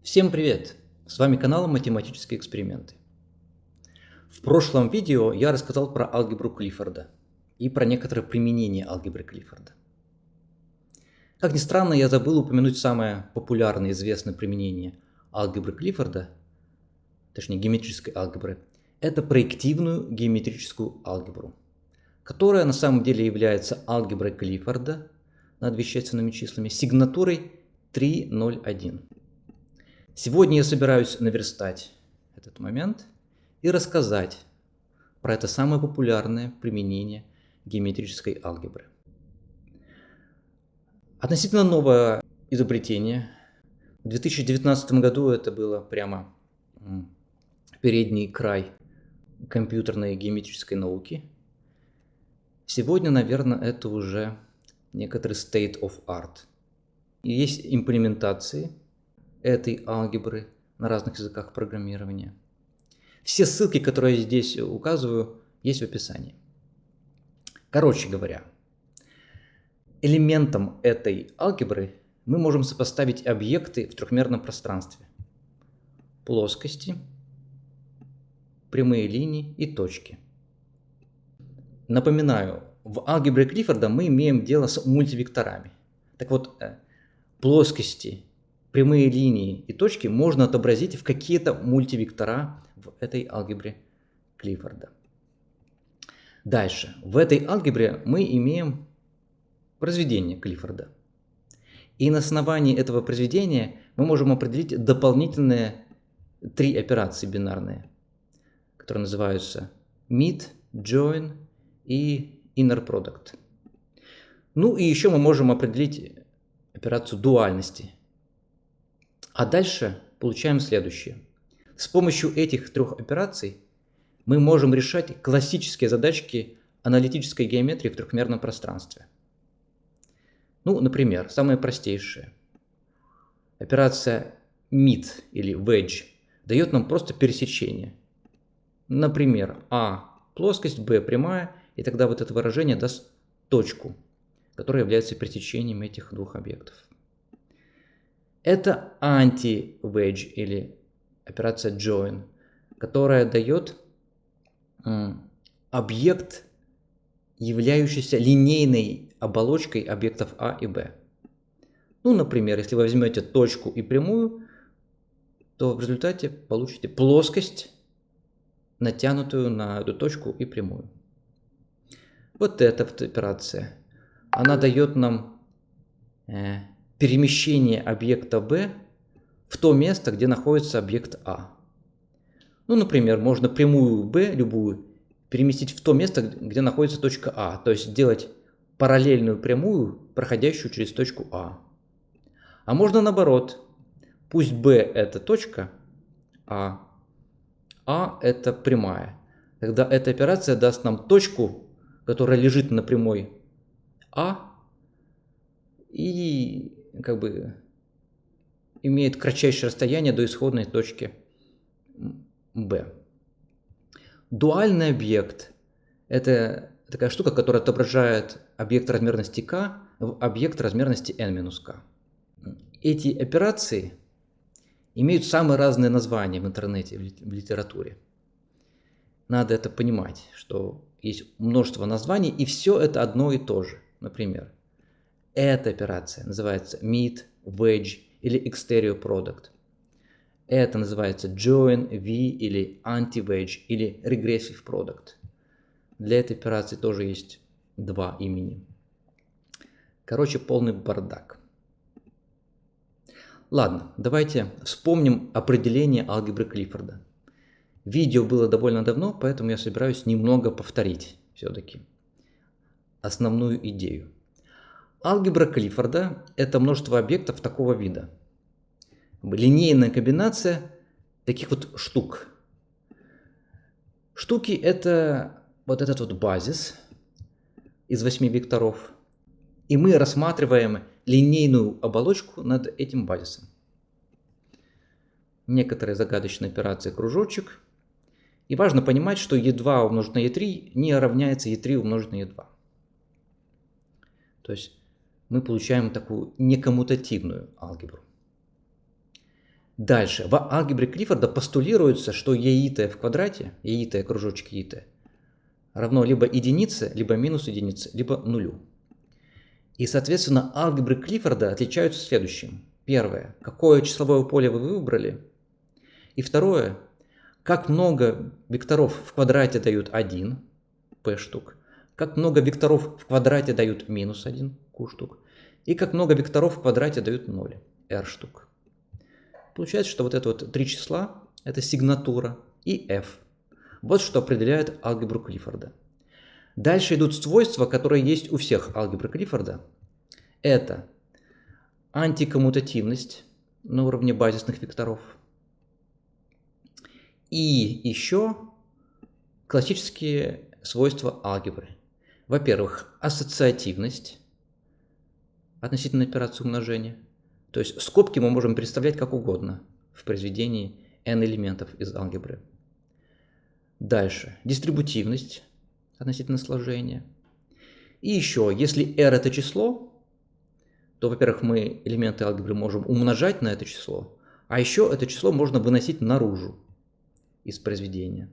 Всем привет! С вами канал Математические эксперименты. В прошлом видео я рассказал про алгебру Клиффорда и про некоторые применения алгебры Клиффорда. Как ни странно, я забыл упомянуть самое популярное и известное применение алгебры Клиффорда, точнее геометрической алгебры. Это проективную геометрическую алгебру, которая на самом деле является алгеброй Клиффорда над вещественными числами сигнатурой 301. Сегодня я собираюсь наверстать этот момент и рассказать про это самое популярное применение геометрической алгебры. Относительно новое изобретение. В 2019 году это было прямо передний край компьютерной геометрической науки. Сегодня, наверное, это уже некоторый state of art. И есть имплементации этой алгебры на разных языках программирования. Все ссылки, которые я здесь указываю, есть в описании. Короче говоря, элементом этой алгебры мы можем сопоставить объекты в трехмерном пространстве. Плоскости, прямые линии и точки. Напоминаю, в алгебре Клиффорда мы имеем дело с мультивекторами. Так вот, плоскости, прямые линии и точки можно отобразить в какие-то мультивектора в этой алгебре Клиффорда. Дальше. В этой алгебре мы имеем произведение Клиффорда. И на основании этого произведения мы можем определить дополнительные три операции бинарные, которые называются mid, join и inner product. Ну и еще мы можем определить операцию дуальности. А дальше получаем следующее. С помощью этих трех операций мы можем решать классические задачки аналитической геометрии в трехмерном пространстве. Ну, например, самое простейшее. Операция mid или wedge дает нам просто пересечение. Например, А плоскость, Б прямая, и тогда вот это выражение даст точку, которая является пересечением этих двух объектов. Это анти-wedge или операция join, которая дает объект, являющийся линейной оболочкой объектов А и Б. Ну, например, если вы возьмете точку и прямую, то в результате получите плоскость, натянутую на эту точку и прямую. Вот эта вот операция. Она дает нам перемещение объекта B в то место, где находится объект А. Ну, например, можно прямую B, любую, переместить в то место, где находится точка А. То есть сделать параллельную прямую, проходящую через точку А. А можно наоборот. Пусть B это точка, А это прямая. Тогда эта операция даст нам точку, которая лежит на прямой А и как бы имеет кратчайшее расстояние до исходной точки B. Дуальный объект – это такая штука, которая отображает объект размерности k в объект размерности n-k. Эти операции имеют самые разные названия в интернете, в литературе. Надо это понимать, что есть множество названий, и все это одно и то же. Например, эта операция называется mid, wedge или exterior product. Это называется join, V или anti-wedge или regressive product. Для этой операции тоже есть два имени. Короче, полный бардак. Ладно, давайте вспомним определение алгебры Клиффорда. Видео было довольно давно, поэтому я собираюсь немного повторить все-таки основную идею. Алгебра Клиффорда – это множество объектов такого вида. Линейная комбинация таких вот штук. Штуки – это вот этот вот базис из 8 векторов. И мы рассматриваем линейную оболочку над этим базисом. Некоторые загадочные операции кружочек. И важно понимать, что e2 умножить на e3 не равняется e3 умножить на e2. То есть мы получаем такую некоммутативную алгебру. Дальше. В алгебре Клиффорда постулируется, что еитое в квадрате, еитое кружочек еитое, равно либо единице, либо минус единице, либо нулю. И, соответственно, алгебры Клиффорда отличаются следующим. Первое. Какое числовое поле вы выбрали? И второе. Как много векторов в квадрате дают 1, p штук. Как много векторов в квадрате дают минус 1, q штук. И как много векторов в квадрате дают 0, r штук. Получается, что вот это вот три числа, это сигнатура и f. Вот что определяет алгебру Клиффорда. Дальше идут свойства, которые есть у всех алгебр Клиффорда. Это антикоммутативность на уровне базисных векторов. И еще классические свойства алгебры. Во-первых, ассоциативность относительно операции умножения. То есть скобки мы можем представлять как угодно в произведении n элементов из алгебры. Дальше, дистрибутивность относительно сложения. И еще, если r это число, то, во-первых, мы элементы алгебры можем умножать на это число, а еще это число можно выносить наружу из произведения.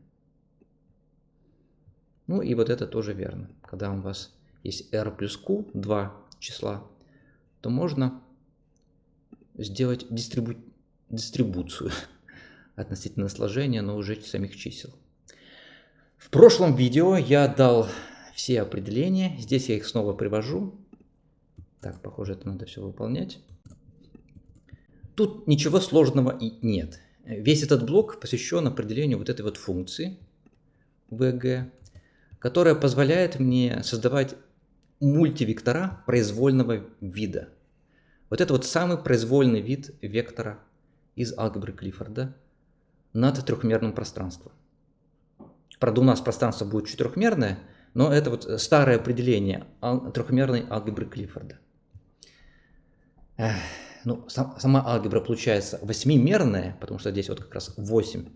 Ну и вот это тоже верно. Когда у вас есть r плюс q, два числа, то можно сделать дистрибуцию относительно сложения, но уже самих чисел. В прошлом видео я дал все определения. Здесь я их снова привожу. Так, похоже, это надо все выполнять. Тут ничего сложного и нет. Весь этот блок посвящен определению вот этой вот функции VG, которая позволяет мне создавать мультивектора произвольного вида. Вот это вот самый произвольный вид вектора из алгебры Клиффорда над трехмерным пространством. Правда, у нас пространство будет четырехмерное, но это вот старое определение трехмерной алгебры Клиффорда. Ну, сама алгебра получается восьмимерная, потому что здесь вот как раз 8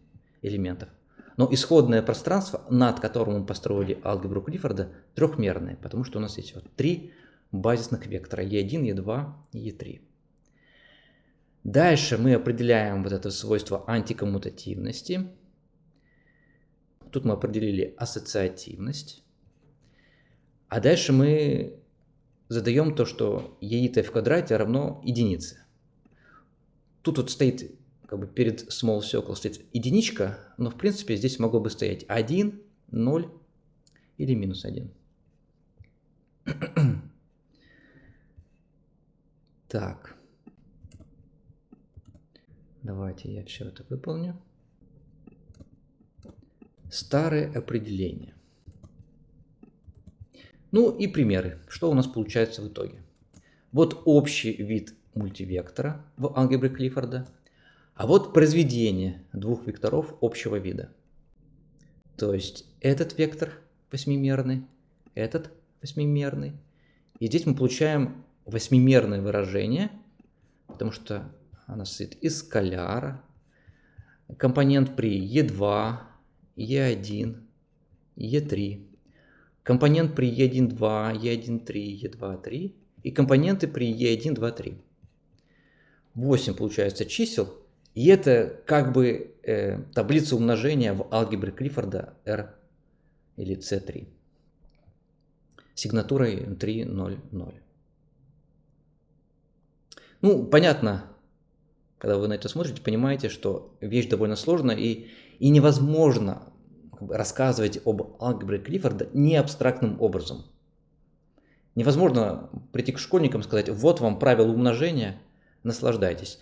элементов. Но исходное пространство, над которым мы построили алгебру Клиффорда, трехмерное, потому что у нас есть вот три базисных вектора E1, E2 и E3. Дальше мы определяем вот это свойство антикоммутативности. Тут мы определили ассоциативность. А дальше мы задаем то, что еитое в квадрате равно единице. Тут вот стоит, как бы перед small circle стоит единичка, но в принципе здесь могло бы стоять 1, 0 или минус 1. Так. Давайте я все это выполню. Старые определения. Ну и примеры. Что у нас получается в итоге? Вот общий вид мультивектора в алгебре Клиффорда, а вот произведение двух векторов общего вида. То есть этот вектор восьмимерный, этот восьмимерный. И здесь мы получаем восьмимерное выражение, потому что она состоит из скаляра, компонент при E2, E1, E3, компонент при E1, 2, E1, 3, E2, 3 и компоненты при E1, 2, 3. 8 получается чисел, и это как бы таблица умножения в алгебре Клиффорда R или C3. Сигнатурой 3, 0, 0. Ну, понятно, когда вы на это смотрите, понимаете, что вещь довольно сложная и невозможно рассказывать об алгебре Клиффорда не абстрактным образом. Невозможно прийти к школьникам и сказать: вот вам правило умножения, наслаждайтесь.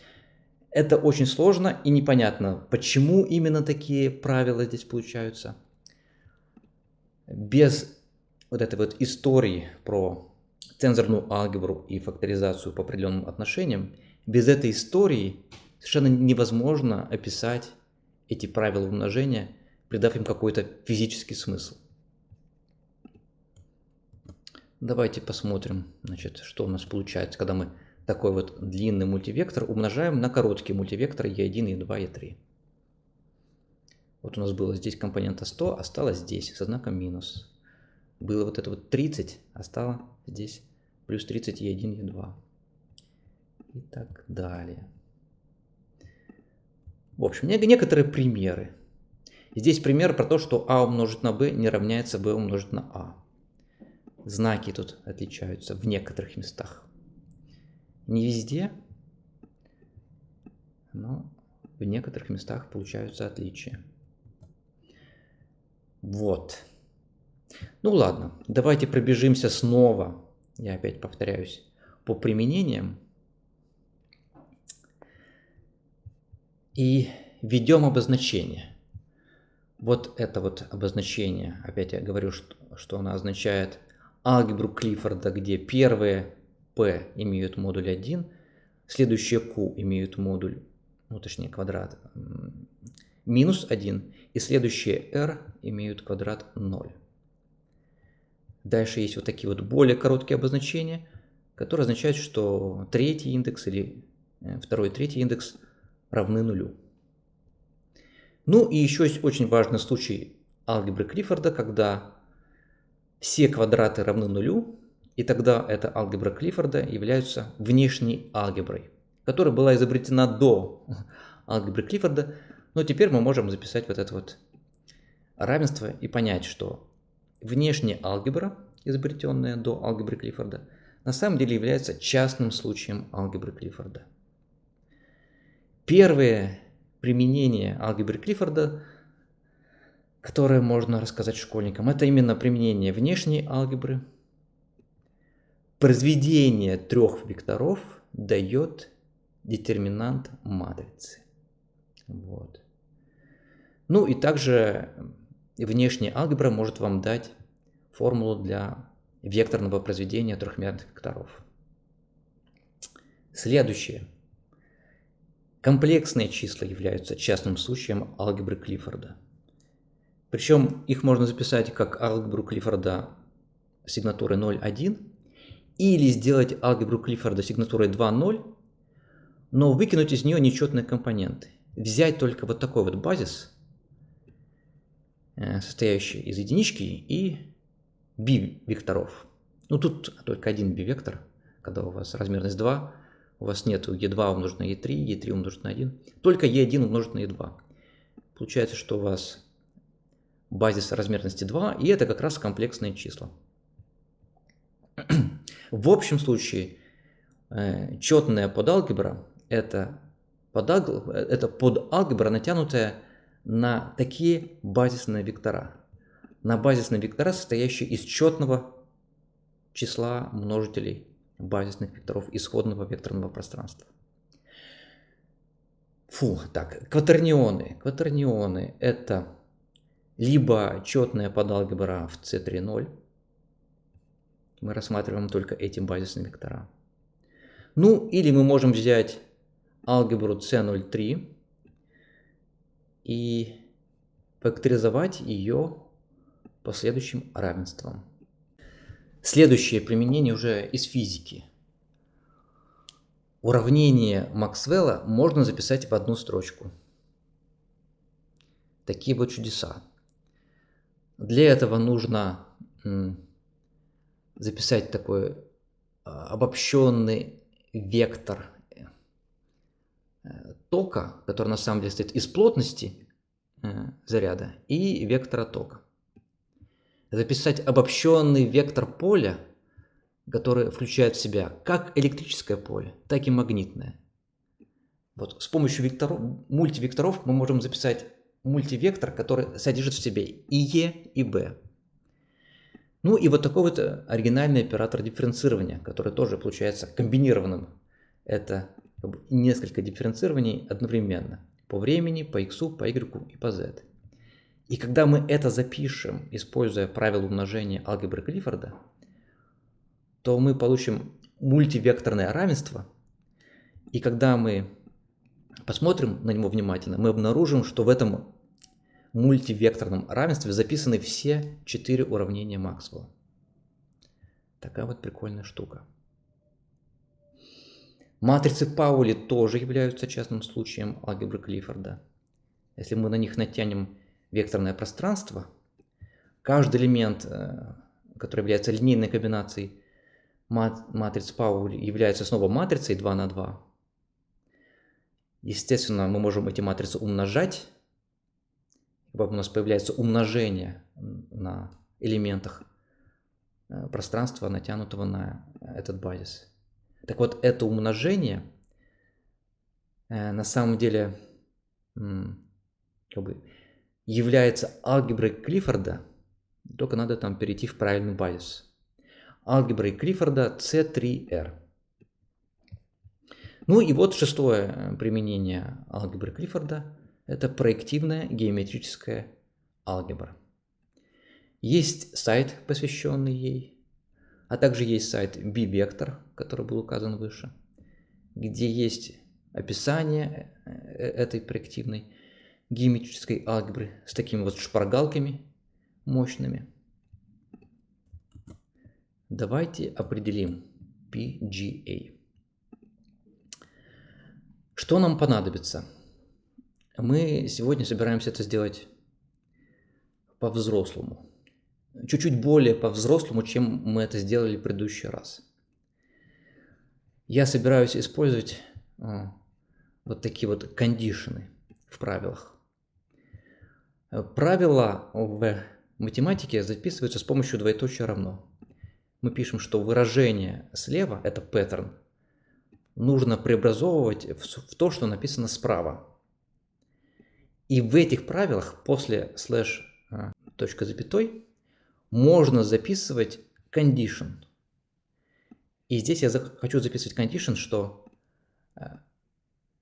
Это очень сложно и непонятно, почему именно такие правила здесь получаются. Без вот этой вот истории про тензорную алгебру и факторизацию по определенным отношениям, без этой истории совершенно невозможно описать эти правила умножения, придав им какой-то физический смысл. Давайте посмотрим, значит, что у нас получается, когда мы такой вот длинный мультивектор умножаем на короткий мультивектор E1, E2, E3. Вот у нас было здесь компонента 100, а стало здесь со знаком минус. Было вот это вот 30, а стало здесь плюс 30 E1, E2. И так далее. В общем, некоторые примеры. Здесь пример про то, что А умножить на Б не равняется Б умножить на А. Знаки тут отличаются в некоторых местах. Не везде, но в некоторых местах получаются отличия. Вот. Ну ладно, давайте пробежимся снова, я опять повторяюсь, по применениям. И введем обозначение. Вот это вот обозначение, опять я говорю, что оно означает алгебру Клиффорда, где первые P имеют модуль 1, следующие Q имеют модуль, ну точнее квадрат, минус 1, и следующие R имеют квадрат 0. Дальше есть вот такие вот более короткие обозначения, которые означают, что третий индекс или второй и третий индекс равны нулю. Ну и еще есть очень важный случай алгебры Клиффорда, когда все квадраты равны нулю, и тогда эта алгебра Клиффорда является внешней алгеброй, которая была изобретена до алгебры Клиффорда, но теперь мы можем записать вот это вот равенство и понять, что внешняя алгебра, изобретенная до алгебры Клиффорда, на самом деле является частным случаем алгебры Клиффорда. Первое применение алгебры Клиффорда, которое можно рассказать школьникам, это именно применение внешней алгебры. Произведение трех векторов дает детерминант матрицы. Вот. Ну и также внешняя алгебра может вам дать формулу для векторного произведения трехмерных векторов. Следующее. Комплексные числа являются частным случаем алгебры Клиффорда. Причем их можно записать как алгебру Клиффорда сигнатурой 0,1 или сделать алгебру Клиффорда сигнатурой 2,0, но выкинуть из нее нечетные компоненты. Взять только вот такой вот базис, состоящий из единички и b-векторов. Ну тут только один b-вектор, когда у вас размерность 2, у вас нет e2 умножить на e3, e3 умножить на 1, только e1 умножить на e2. Получается, что у вас базис размерности 2, и это как раз комплексные числа. В общем случае, четная подалгебра – это подалгебра, натянутая на такие базисные вектора. На базисные вектора, состоящие из четного числа множителей базисных векторов исходного векторного пространства. Кватернионы. Кватернионы – это либо четная подалгебра в C3,0. Мы рассматриваем только эти базисные вектора. Ну, или мы можем взять алгебру C0,3 и факторизовать ее по следующим равенствам. Следующее применение уже из физики. Уравнение Максвелла можно записать в одну строчку. Такие вот чудеса. Для этого нужно записать такой обобщенный вектор тока, который на самом деле состоит из плотности заряда и вектора тока. Записать обобщенный вектор поля, который включает в себя как электрическое поле, так и магнитное. Вот. С помощью мультивекторов мы можем записать мультивектор, который содержит в себе и Е, и Б. Ну и вот такой вот оригинальный оператор дифференцирования, который тоже получается комбинированным. Это несколько дифференцирований одновременно. По времени, по x, по y и по z. И когда мы это запишем, используя правило умножения алгебры Клиффорда, то мы получим мультивекторное равенство. И когда мы посмотрим на него внимательно, мы обнаружим, что в этом мультивекторном равенстве записаны все 4 уравнения Максвелла. Такая вот прикольная штука. Матрицы Паули тоже являются частным случаем алгебры Клиффорда. Если мы на них натянем векторное пространство, каждый элемент, который является линейной комбинацией матриц Паули, является снова матрицей 2 на 2. Естественно, мы можем эти матрицы умножать. У нас появляется умножение на элементах пространства, натянутого на этот базис. Так вот, это умножение на самом деле является алгеброй Клиффорда, только надо там перейти в правильный базис. Алгеброй Клиффорда C3R. Ну и вот шестое применение алгебры Клиффорда – это проективная геометрическая алгебра. Есть сайт, посвященный ей, а также есть сайт B-Vector, который был указан выше, где есть описание этой проективной геометрической алгебры с такими вот шпаргалками мощными. Давайте определим PGA. Что нам понадобится? Мы сегодня собираемся это сделать по-взрослому. Чуть-чуть более по-взрослому, чем мы это сделали в предыдущий раз. Я собираюсь использовать вот такие вот кондишены в правилах. Правила в математике записываются с помощью двоеточия равно. Мы пишем, что выражение слева, это паттерн, нужно преобразовывать в то, что написано справа. И в этих правилах после слэш точка запятой можно записывать condition. И здесь я хочу записывать condition, что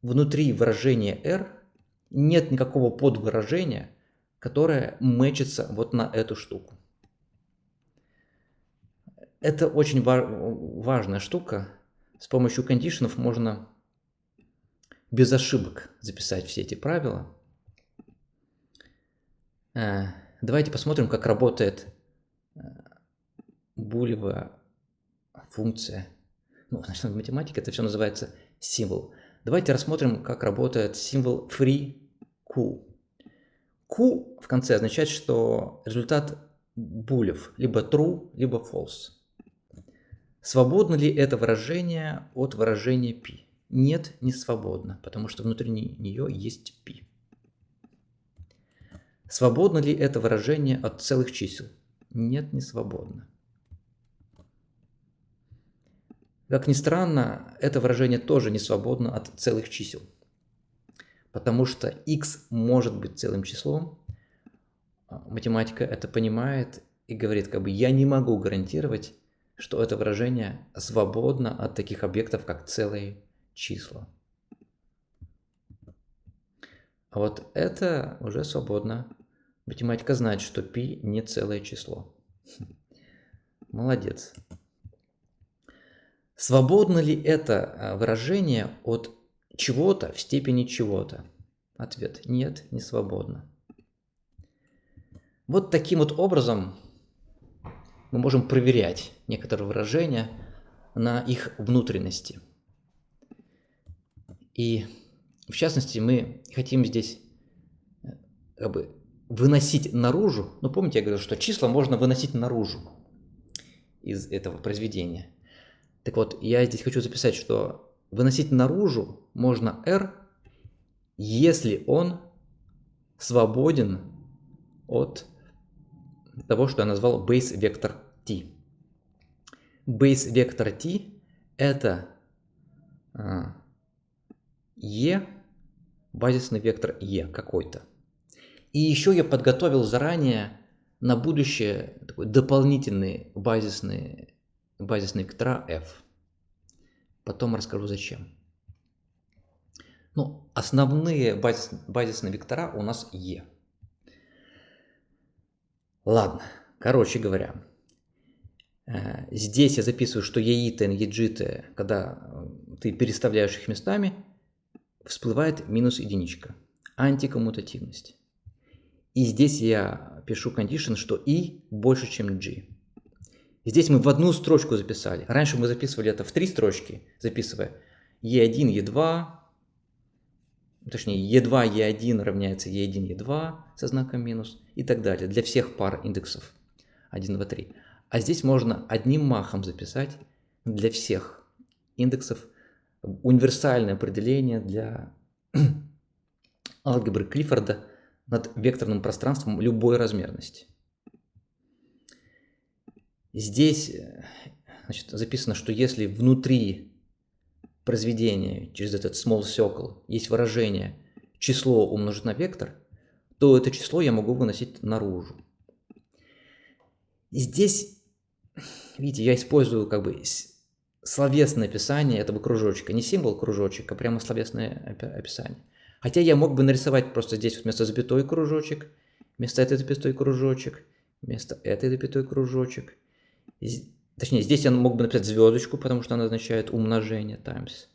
внутри выражения R нет никакого подвыражения, которое мэчится вот на эту штуку. Это очень важная штука. С помощью кондишенов можно без ошибок записать все эти правила. Давайте посмотрим, как работает булевая функция. Ну, в математике это все называется символ. Давайте рассмотрим, как работает символ free q. Q в конце означает, что результат булев либо true, либо false. Свободно ли это выражение от выражения π? Нет, не свободно, потому что внутри нее есть π. Свободно ли это выражение от целых чисел? Нет, не свободно. Как ни странно, это выражение тоже не свободно от целых чисел, потому что x может быть целым числом. Математика это понимает и говорит, как бы я не могу гарантировать, что это выражение свободно от таких объектов, как целые числа. А вот это уже свободно. Математика знает, что π не целое число. Молодец. Свободно ли это выражение от чего-то в степени чего-то? Ответ – нет, не свободно. Вот таким вот образом мы можем проверять некоторые выражения на их внутренности. И в частности мы хотим здесь как бы выносить наружу. Ну, помните, я говорил, что числа можно выносить наружу из этого произведения. Так вот, я здесь хочу записать, что выносить наружу можно r, если он свободен от того, что я назвал base вектор t. Base вектор t это e, базисный вектор e какой-то. И еще я подготовил заранее на будущее такой дополнительные базисные вектора f. Потом расскажу зачем. Ну, основные базисные вектора у нас e. Ладно, короче говоря, здесь я записываю, что еиты и еджиты, когда ты переставляешь их местами, всплывает минус единичка, антикоммутативность. И здесь я пишу condition, что i больше, чем g. Здесь мы в одну строчку записали. Раньше мы записывали это в 3 строчки, записывая e1, e2, точнее e2, e1 равняется e1, e2 со знаком минус и так далее, для всех пар индексов 1, 2, 3. А здесь можно одним махом записать для всех индексов универсальное определение для алгебры Клиффорда над векторным пространством любой размерности. Здесь, значит, записано, что если внутри произведения через этот small circle есть выражение число умножить на вектор, то это число я могу выносить наружу. И здесь, видите, я использую как бы словесное описание этого кружочка. Не символ кружочек, а прямо словесное описание. Хотя я мог бы нарисовать просто здесь вот вместо запятой кружочек, вместо этой запятой кружочек, вместо этой запятой кружочек. Точнее, здесь я мог бы написать звездочку, потому что она означает умножение times.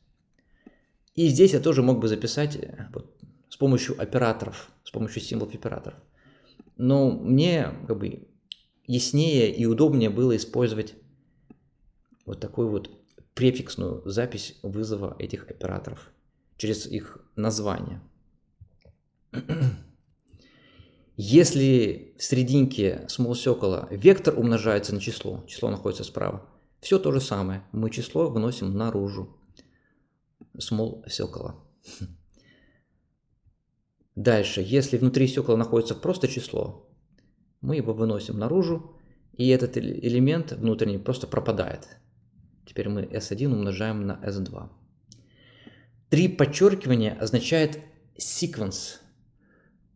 И здесь я тоже мог бы записать вот, с помощью операторов, с помощью символов операторов. Но мне как бы яснее и удобнее было использовать вот такую вот префиксную запись вызова этих операторов через их название. Если в серединке small circle вектор умножается на число, число находится справа, все то же самое. Мы число выносим наружу small circle. Дальше, если внутри circle находится просто число, мы его выносим наружу, и этот элемент внутренний просто пропадает. Теперь мы s1 умножаем на s2. 3 подчеркивания означает sequence,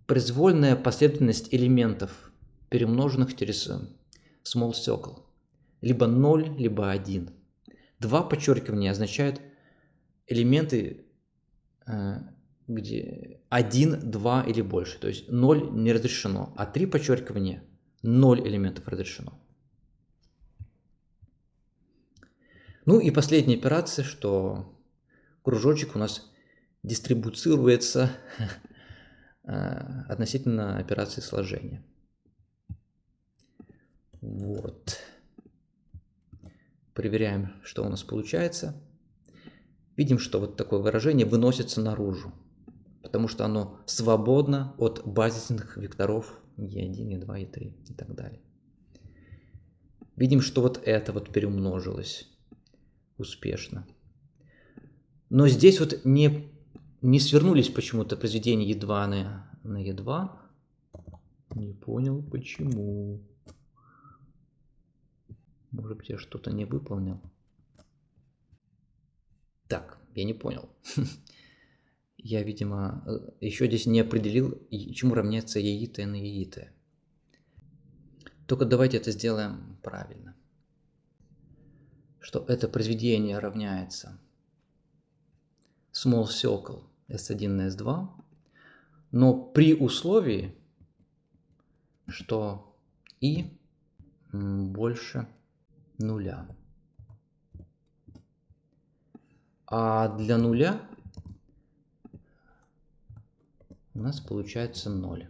произвольная последовательность элементов, перемноженных через small circle. Либо 0, либо 1. 2 подчеркивания означают элементы, где 1, 2 или больше. То есть 0 не разрешено, а 3 подчеркивания 0 элементов разрешено. Ну и последняя операция, что кружочек у нас дистрибуцируется относительно операции сложения. Вот. Проверяем, что у нас получается. Видим, что вот такое выражение выносится наружу, потому что оно свободно от базисных векторов e1, e2, e3 и так далее. Видим, что вот это вот переумножилось успешно. Но здесь вот не свернулись почему-то произведения e2 на e2. Не понял, почему. Может быть, я что-то не выполнил. Так, я не понял. Я, видимо, еще здесь не определил, чему равняется еит на еит. Только давайте это сделаем правильно. Что это произведение равняется small circle s1 на s2, но при условии, что и больше нуля. А для нуля у нас получается 0.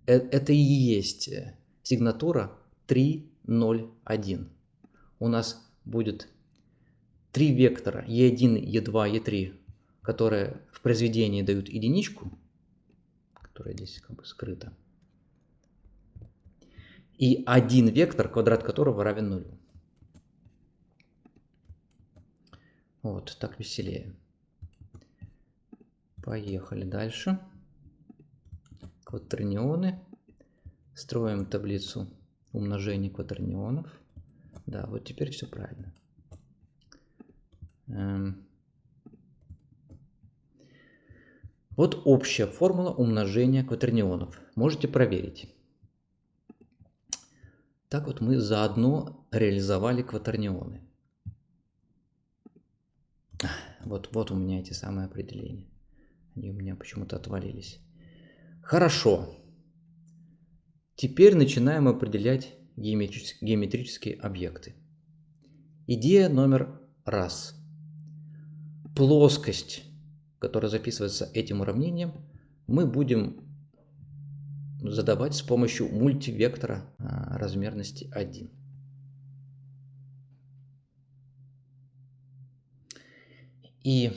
Это и есть сигнатура 3, 0, 1. У нас будет 3 вектора e1, e2, e3, которые в произведении дают единичку, которая здесь как бы скрыта, и один вектор, квадрат которого равен нулю. Вот, так веселее. Поехали дальше. Кватернионы. Строим таблицу умножения кватернионов. Да, вот теперь все правильно. Вот общая формула умножения кватернионов. Можете проверить. Так вот мы заодно реализовали кватернионы. Вот у меня эти самые определения. Они у меня почему-то отвалились. Хорошо. Теперь начинаем определять геометрические объекты. Идея номер раз. Плоскость, которая записывается этим уравнением, мы будем задавать с помощью мультивектора размерности 1. И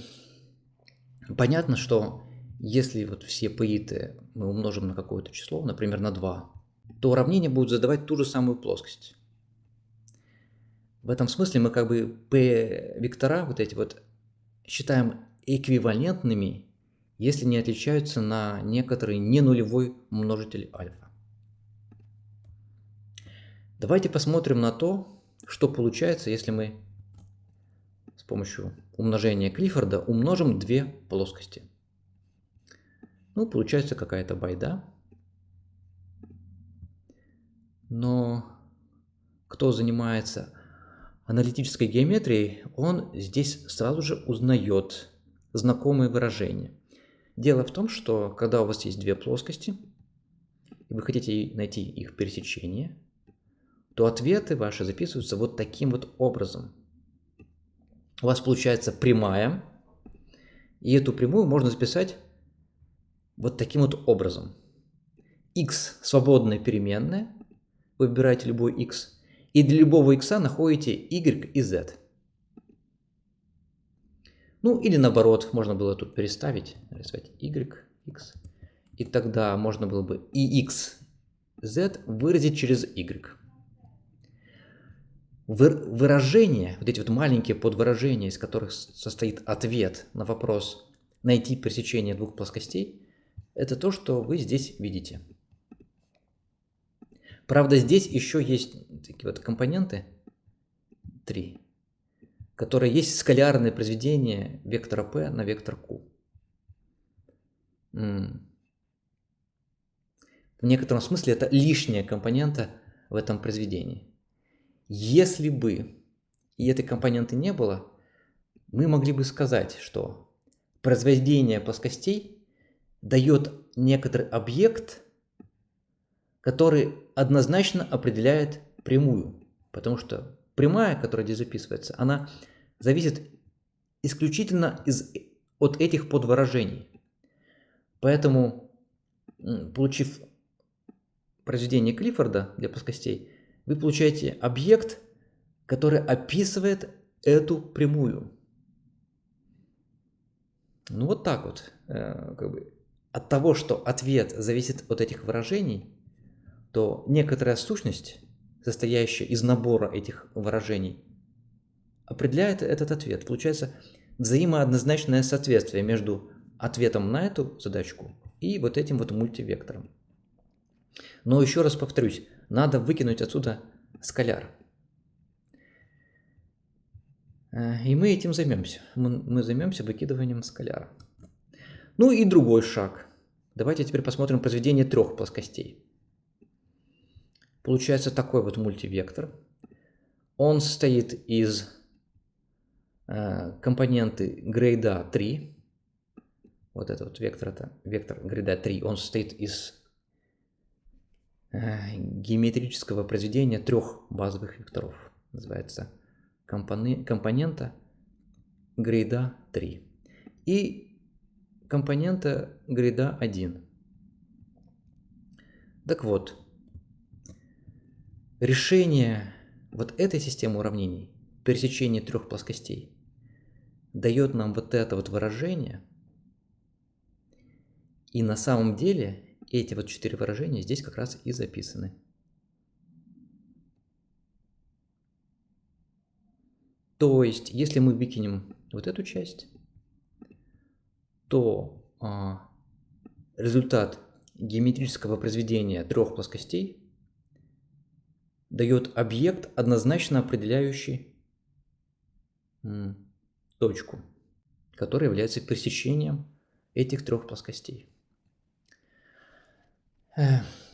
понятно, что если вот все p-иты мы умножим на какое-то число, например, на 2, то уравнение будет задавать ту же самую плоскость. В этом смысле мы как бы p-вектора вот эти вот считаем эквивалентными если не отличаются на некоторый ненулевой множитель альфа. Давайте посмотрим на то, что получается, если мы с помощью умножения Клиффорда умножим две плоскости. Ну, получается какая-то байда. Но кто занимается аналитической геометрией, он здесь сразу же узнает знакомые выражения. Дело в том, что когда у вас есть две плоскости, и вы хотите найти их пересечение, то ответы ваши записываются вот таким вот образом. У вас получается прямая, и эту прямую можно записать вот таким вот образом. X – свободная переменная, вы выбираете любой x, и для любого x находите y и z. Ну или наоборот, можно было тут переставить, нарисовать y, x, и тогда можно было бы и x, z выразить через y. Выражения, вот эти вот маленькие подвыражения, из которых состоит ответ на вопрос найти пересечение двух плоскостей, это то, что вы здесь видите. Правда, здесь еще есть такие вот компоненты 3, которые есть скалярное произведение вектора p на вектор q. В некотором смысле это лишняя компонента в этом произведении. Если бы и этой компоненты не было, мы могли бы сказать, что произведение плоскостей дает некоторый объект, который однозначно определяет прямую, потому что прямая, которая здесь записывается, она зависит исключительно от этих подвыражений. Поэтому, получив произведение Клиффорда для плоскостей, вы получаете объект, который описывает эту прямую. Ну вот так вот. От того, что ответ зависит от этих выражений, то некоторая сущность, состоящая из набора этих выражений, определяет этот ответ. Получается взаимооднозначное соответствие между ответом на эту задачку и вот этим вот мультивектором. Но еще раз повторюсь, надо выкинуть отсюда скаляр. И мы этим займемся. Мы займемся выкидыванием скаляра. Ну и другой шаг. Давайте теперь посмотрим произведение трех плоскостей. Получается такой вот мультивектор. Он состоит из компоненты грейда 3. Вот этот вот вектор, это вектор грейда 3. Он состоит из геометрического произведения трех базовых векторов. Называется компонента грейда 3. И компонента грейда 1. Так вот, решение вот этой системы уравнений, пересечение трех плоскостей, дает нам вот это вот выражение. И на самом деле эти вот 4 выражения здесь как раз и записаны. То есть, если мы выкинем вот эту часть, то результат геометрического произведения трех плоскостей дает объект, однозначно определяющий точку, которая является пересечением этих трех плоскостей.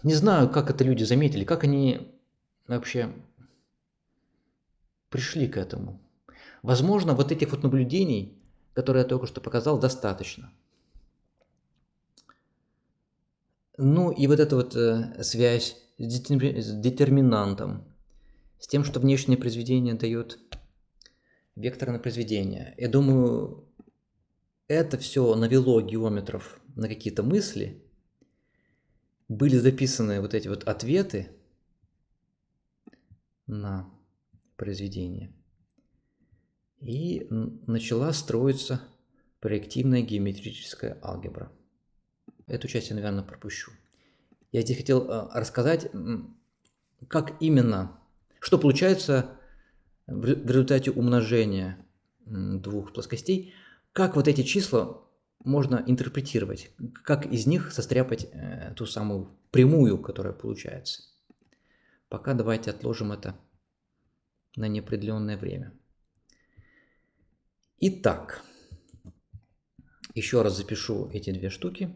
Не знаю, как это люди заметили, как они вообще пришли к этому. Возможно, вот этих вот наблюдений, которые я только что показал, достаточно. Ну и вот эта вот связь с детерминантом, с тем, что внешнее произведение дает векторное произведение. Я думаю, это все навело геометров на какие-то мысли. Были записаны вот эти вот ответы на произведение. И начала строиться проективная геометрическая алгебра. Эту часть я, наверное, пропущу. Я здесь хотел рассказать, как именно, что получается в результате умножения двух плоскостей, как вот эти числа можно интерпретировать, как из них состряпать ту самую прямую, которая получается. Пока давайте отложим это на неопределенное время. Итак, еще раз запишу эти две штуки.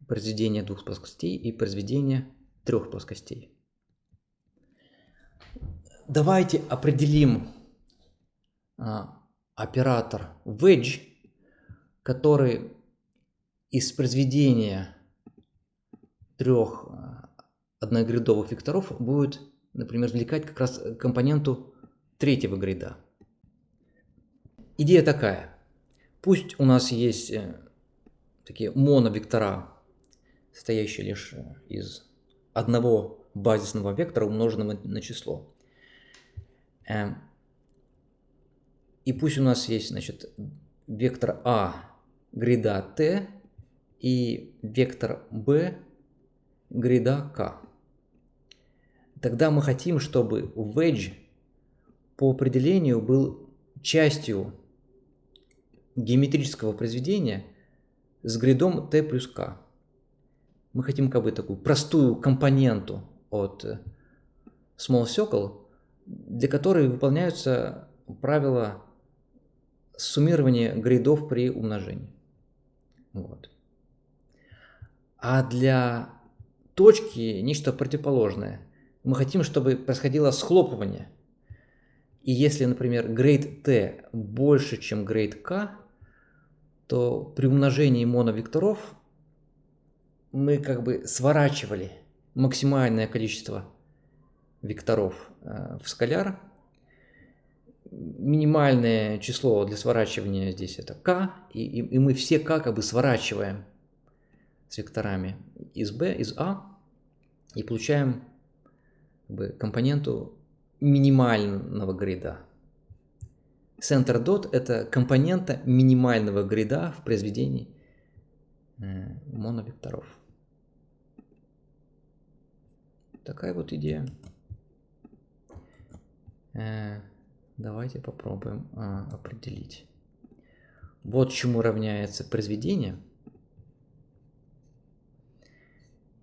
Произведение двух плоскостей и произведение трех плоскостей. Давайте определим оператор wedge, который из произведения трех одногрядовых векторов будет, например, извлекать как раз компоненту третьего грида. Идея такая. Пусть у нас есть такие моновектора, состоящие лишь из одного базисного вектора, умноженного на число. И пусть у нас есть, значит, вектор А грида T и вектор B грида K. Тогда мы хотим, чтобы wedge по определению был частью геометрического произведения с гридом T плюс K. Мы хотим как бы такую простую компоненту от small circle, для которой выполняются правила суммирования гридов при умножении. Вот. А для точки нечто противоположное. Мы хотим, чтобы происходило схлопывание. И если, например, грейд T больше, чем грейд K, то при умножении моновекторов мы как бы сворачивали максимальное количество векторов в скаляр. Минимальное число для сворачивания здесь это k, и мы все k как бы сворачиваем с векторами из b, из a, и получаем как бы компоненту минимального грида. Center dot это компонента минимального грида в произведении моновекторов. Такая вот идея. Давайте попробуем определить. Вот чему равняется произведение.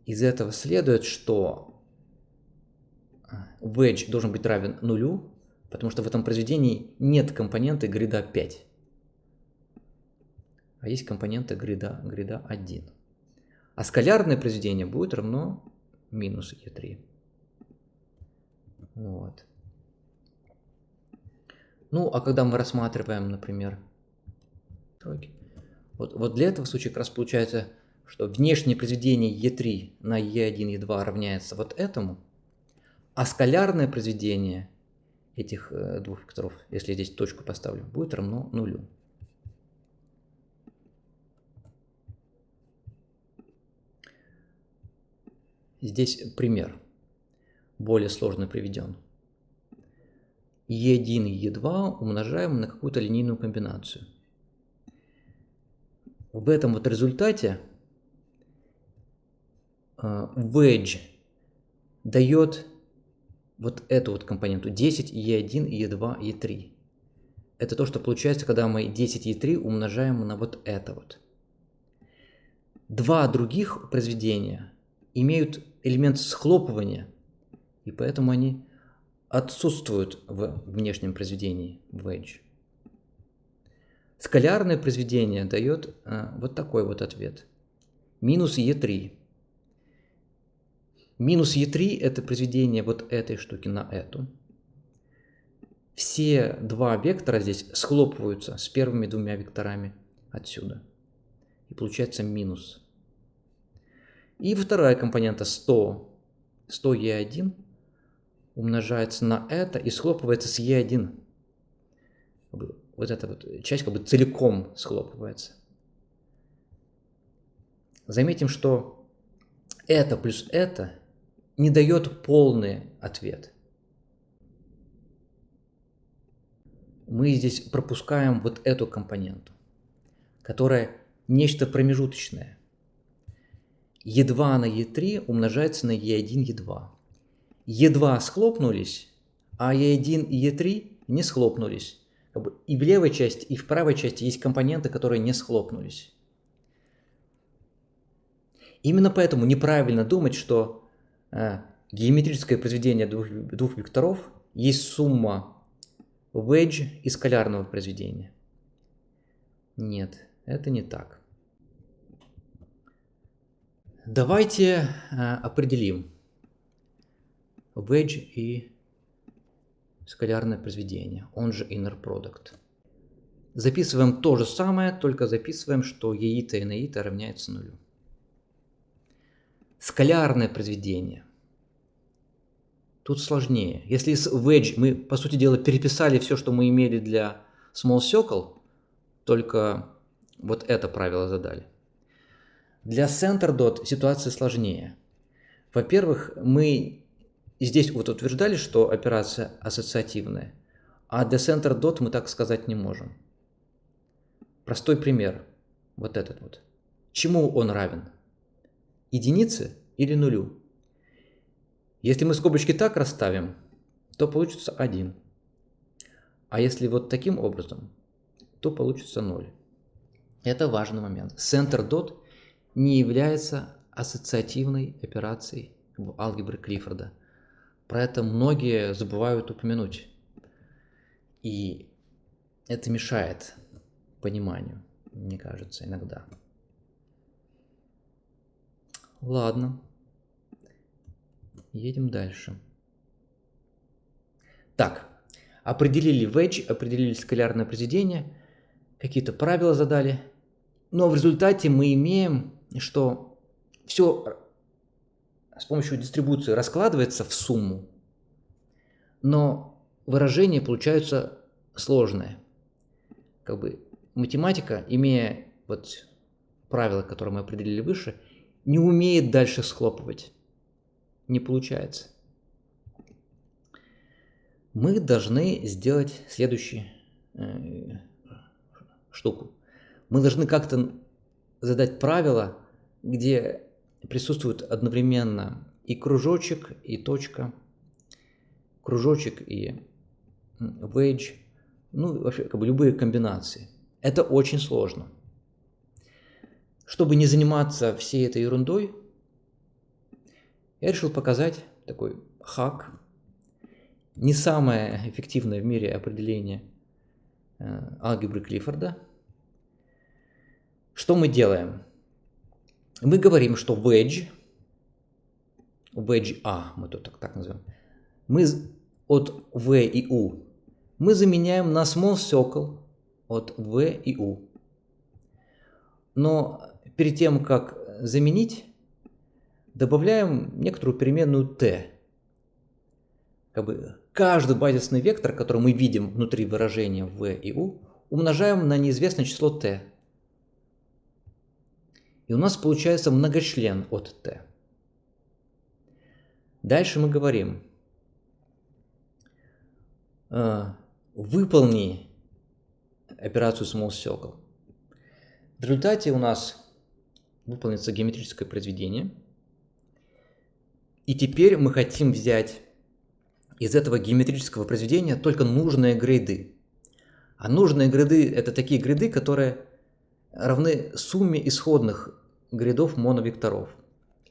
Из этого следует, что wedge должен быть равен нулю, потому что в этом произведении нет компоненты грида 5, а есть компонента грида 1. А скалярное произведение будет равно минус e3. Вот. Ну, а когда мы рассматриваем, например, вот для этого случая как раз получается, что внешнее произведение e3 на e1, e2 равняется вот этому, а скалярное произведение этих двух векторов, если я здесь точку поставлю, будет равно нулю. Здесь пример, более сложно приведен. e1 и e2 умножаем на какую-то линейную комбинацию. В этом вот результате wedge дает вот эту вот компоненту 10 e1, e2, e3. Это то, что получается, когда мы 10 e3 умножаем на вот это вот. Два других произведения имеют элемент схлопывания, и поэтому они отсутствуют в внешнем произведении wedge. Скалярное произведение дает вот такой вот ответ. Минус e3. Минус e3 это произведение вот этой штуки на эту. Все два вектора здесь схлопываются с первыми двумя векторами отсюда. И получается минус. И вторая компонента 100 e1 умножается на это и схлопывается с e1. Вот эта вот часть как бы целиком схлопывается. Заметим, что это плюс это не дает полный ответ. Мы здесь пропускаем вот эту компоненту, которая нечто промежуточное. e2 на e3 умножается на e1, e2. e2 схлопнулись, а e1 и e3 не схлопнулись. Как бы и в левой части, и в правой части есть компоненты, которые не схлопнулись. Именно поэтому неправильно думать, что геометрическое произведение двух векторов есть сумма wedge и скалярного произведения. Нет, это не так. Давайте определим wedge и скалярное произведение, он же inner product. Записываем то же самое, только записываем, что еита и наита равняется нулю. Скалярное произведение. Тут сложнее. Если с wedge мы, по сути дела, переписали все, что мы имели для small circle, только вот это правило задали. Для center dot ситуация сложнее. Во-первых, мы здесь вот утверждали, что операция ассоциативная, а для center dot мы так сказать не можем. Простой пример. Вот этот вот. Чему он равен? Единице или нулю? Если мы скобочки так расставим, то получится 1. А если вот таким образом, то получится 0. Это важный момент. Center dot не является ассоциативной операцией в алгебре Клиффорда. Про это многие забывают упомянуть. И это мешает пониманию, мне кажется, иногда. Ладно. Едем дальше. Так, определили wedge, определили скалярное произведение, какие-то правила задали, но в результате мы имеем, что все с помощью дистрибуции раскладывается в сумму, но выражения получаются сложные. Как бы математика, имея вот правила, которые мы определили выше, не умеет дальше схлопывать. Не получается. Мы должны сделать следующую штуку. Мы должны как-то задать правила, где присутствуют одновременно и кружочек, и точка, кружочек и wedge, ну вообще как бы любые комбинации. Это очень сложно. Чтобы не заниматься всей этой ерундой, я решил показать такой хак. Не самое эффективное в мире определение алгебры Клиффорда. Что мы делаем? Мы говорим, что wedge A, мы тут так назовем, мы от V и U мы заменяем на small circle от V и U. Но перед тем, как заменить, добавляем некоторую переменную t. Как бы каждый базисный вектор, который мы видим внутри выражения v и u, умножаем на неизвестное число t. И у нас получается многочлен от t. Дальше мы говорим, выполни операцию small circle. В результате у нас выполнится геометрическое произведение. И теперь мы хотим взять из этого геометрического произведения только нужные грейды. А нужные грейды – это такие грейды, которые равны сумме исходных грейдов моновекторов.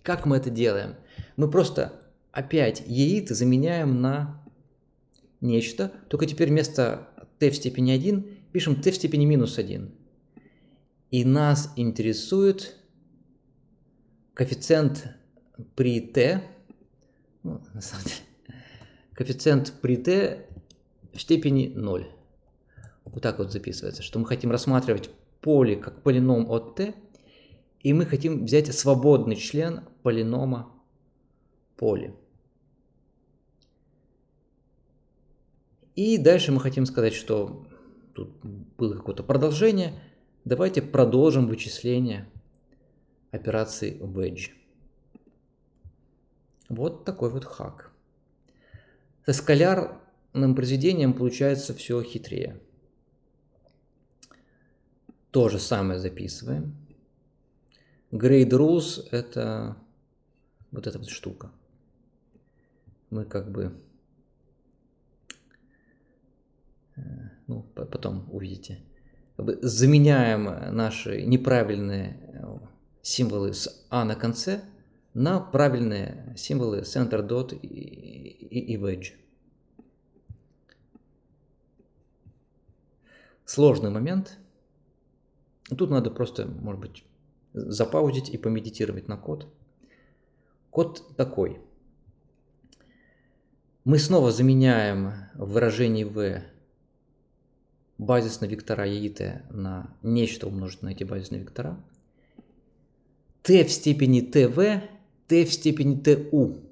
Как мы это делаем? Мы просто опять еиты заменяем на нечто, только теперь вместо t в степени 1 пишем t в степени минус 1. И нас интересует коэффициент при t, ну, на самом деле, коэффициент при t в степени 0. Вот так вот записывается, что мы хотим рассматривать поле как полином от t, и мы хотим взять свободный член полинома поле. И дальше мы хотим сказать, что тут было какое-то продолжение. Давайте продолжим вычисление операции wedge. Вот такой вот хак. Со скалярным произведением получается все хитрее. То же самое записываем. Grade rules – это вот эта вот штука. Мы как бы, ну, потом увидите, как бы заменяем наши неправильные символы с А на конце на правильные символы center dot и wedge. Сложный момент. Тут надо просто, может быть, запаузить и помедитировать на код. Код такой. Мы снова заменяем в выражении v базисные вектора ЕИТ на нечто умножить на эти базисные вектора. t в степени tv, t в степени tu.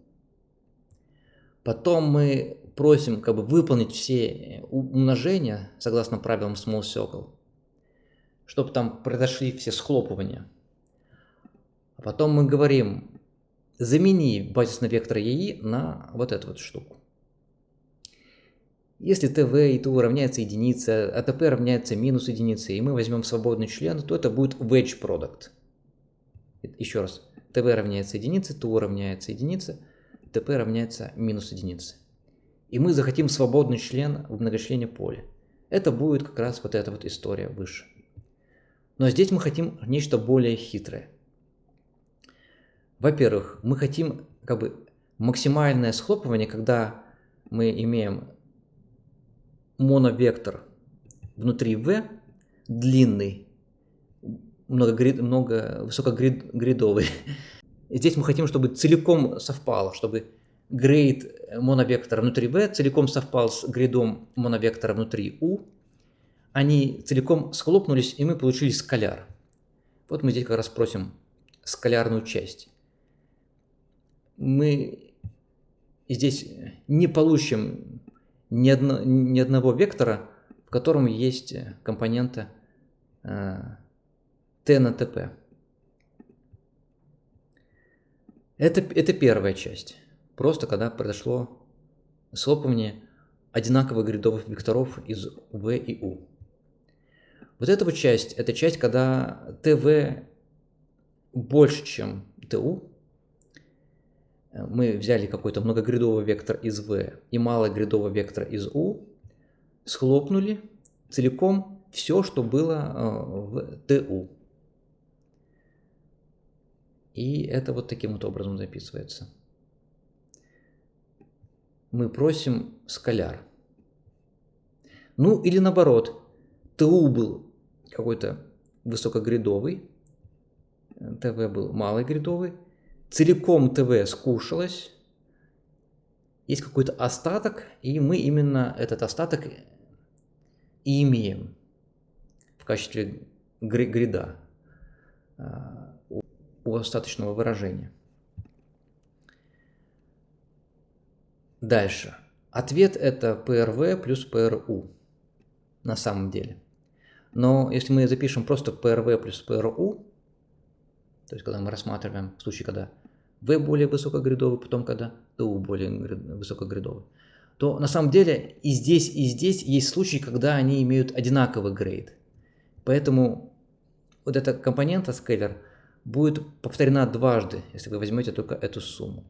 Потом мы просим выполнить все умножения согласно правилам small circle, чтобы там произошли все схлопывания. А потом мы говорим, замени базисный вектор ЕИ на вот эту вот штуку. Если ТВ и ТУ равняется единице, а ТП равняется минус единице, и мы возьмем свободный член, то это будет wedge product. Еще раз. ТВ равняется единице, ТУ равняется единице, ТП равняется минус единице. И мы захотим свободный член в многочлене поля. Это будет как раз вот эта вот история выше. Но здесь мы хотим нечто более хитрое. Во-первых, мы хотим максимальное схлопывание, когда мы имеем моновектор внутри V, длинный, высокогридовый. И здесь мы хотим, чтобы целиком совпало, чтобы грейд моновектора внутри V целиком совпал с грейдом моновектора внутри U. Они целиком схлопнулись, и мы получили скаляр. Вот мы здесь как раз просим скалярную часть. Мы здесь не получим ни одного вектора, в котором есть компонента t на tp. Это первая часть. Просто когда произошло схлопывание одинаковых грядовых векторов из v и u. Вот эта вот часть, это часть, когда tv больше, чем tu. Мы взяли какой-то многогрядовый вектор из v и малогрядовый вектор из u, схлопнули целиком все, что было в tu. И это вот таким вот образом записывается. Мы просим скаляр. Ну или наоборот, tu был какой-то высокогрядовый, tv был малогрядовый, целиком ТВ скушалось, есть какой-то остаток, и мы именно этот остаток и имеем в качестве грида у остаточного выражения. Дальше. Ответ это PRV плюс PRU на самом деле. Но если мы запишем просто PRV плюс PRU, то есть когда мы рассматриваем в случае, когда V более высокогрядовый, потом когда TU более высокогрядовый, то на самом деле и здесь есть случаи, когда они имеют одинаковый грейд. Поэтому вот эта компонента скейлер будет повторена дважды, если вы возьмете только эту сумму.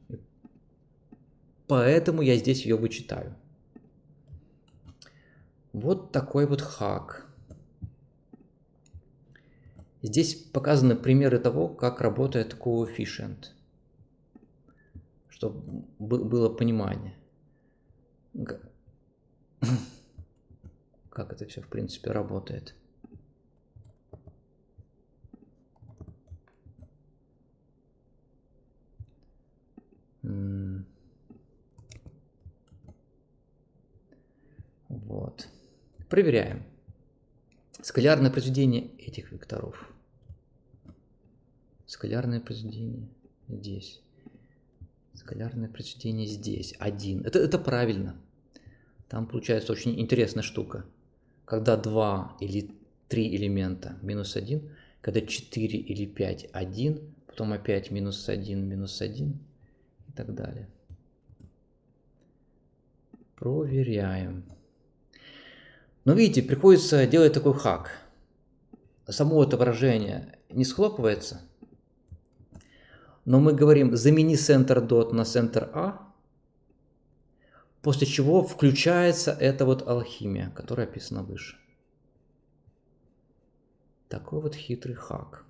Поэтому я здесь ее вычитаю. Вот такой вот хак. Здесь показаны примеры того, как работает коэффициент, чтобы было понимание, как это все в принципе работает. Вот. Проверяем. Скалярное произведение этих векторов. Скалярное произведение здесь. Скалярное произведение здесь. 1. Это правильно. Там получается очень интересная штука. Когда 2 или 3 элемента минус 1, когда 4 или 5 1, потом опять минус 1 и так далее. Проверяем. Но видите, приходится делать такой хак. Само это выражение не схлопывается, но мы говорим замени center dot на center A, после чего включается эта вот алхимия, которая описана выше. Такой вот хитрый хак.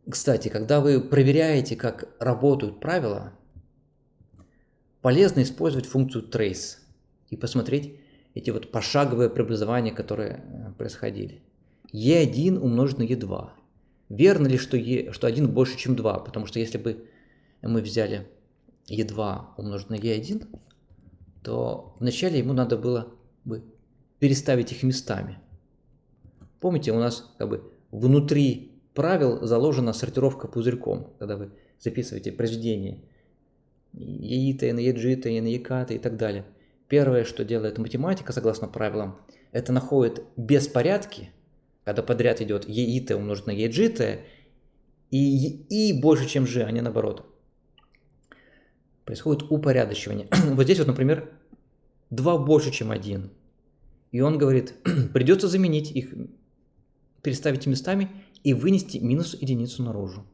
Кстати, когда вы проверяете, как работают правила, полезно использовать функцию trace и посмотреть эти вот пошаговые преобразования, которые происходили. E1 умножить на E2. Верно ли, что 1 больше, чем 2? Потому что если бы мы взяли E2 умножить на E1, то вначале ему надо было бы переставить их местами. Помните, у нас как бы внутри правил заложена сортировка пузырьком, когда вы записываете произведение EITA, EGITA, EKATA и так далее. Первое, что делает математика, согласно правилам, это находит беспорядки, когда подряд идет EITA умножить на EGITA, и больше, чем G, а не наоборот. Происходит упорядочивание. Вот здесь вот, например, 2 больше, чем 1. И он говорит, придется заменить их, переставить местами и вынести минус единицу наружу.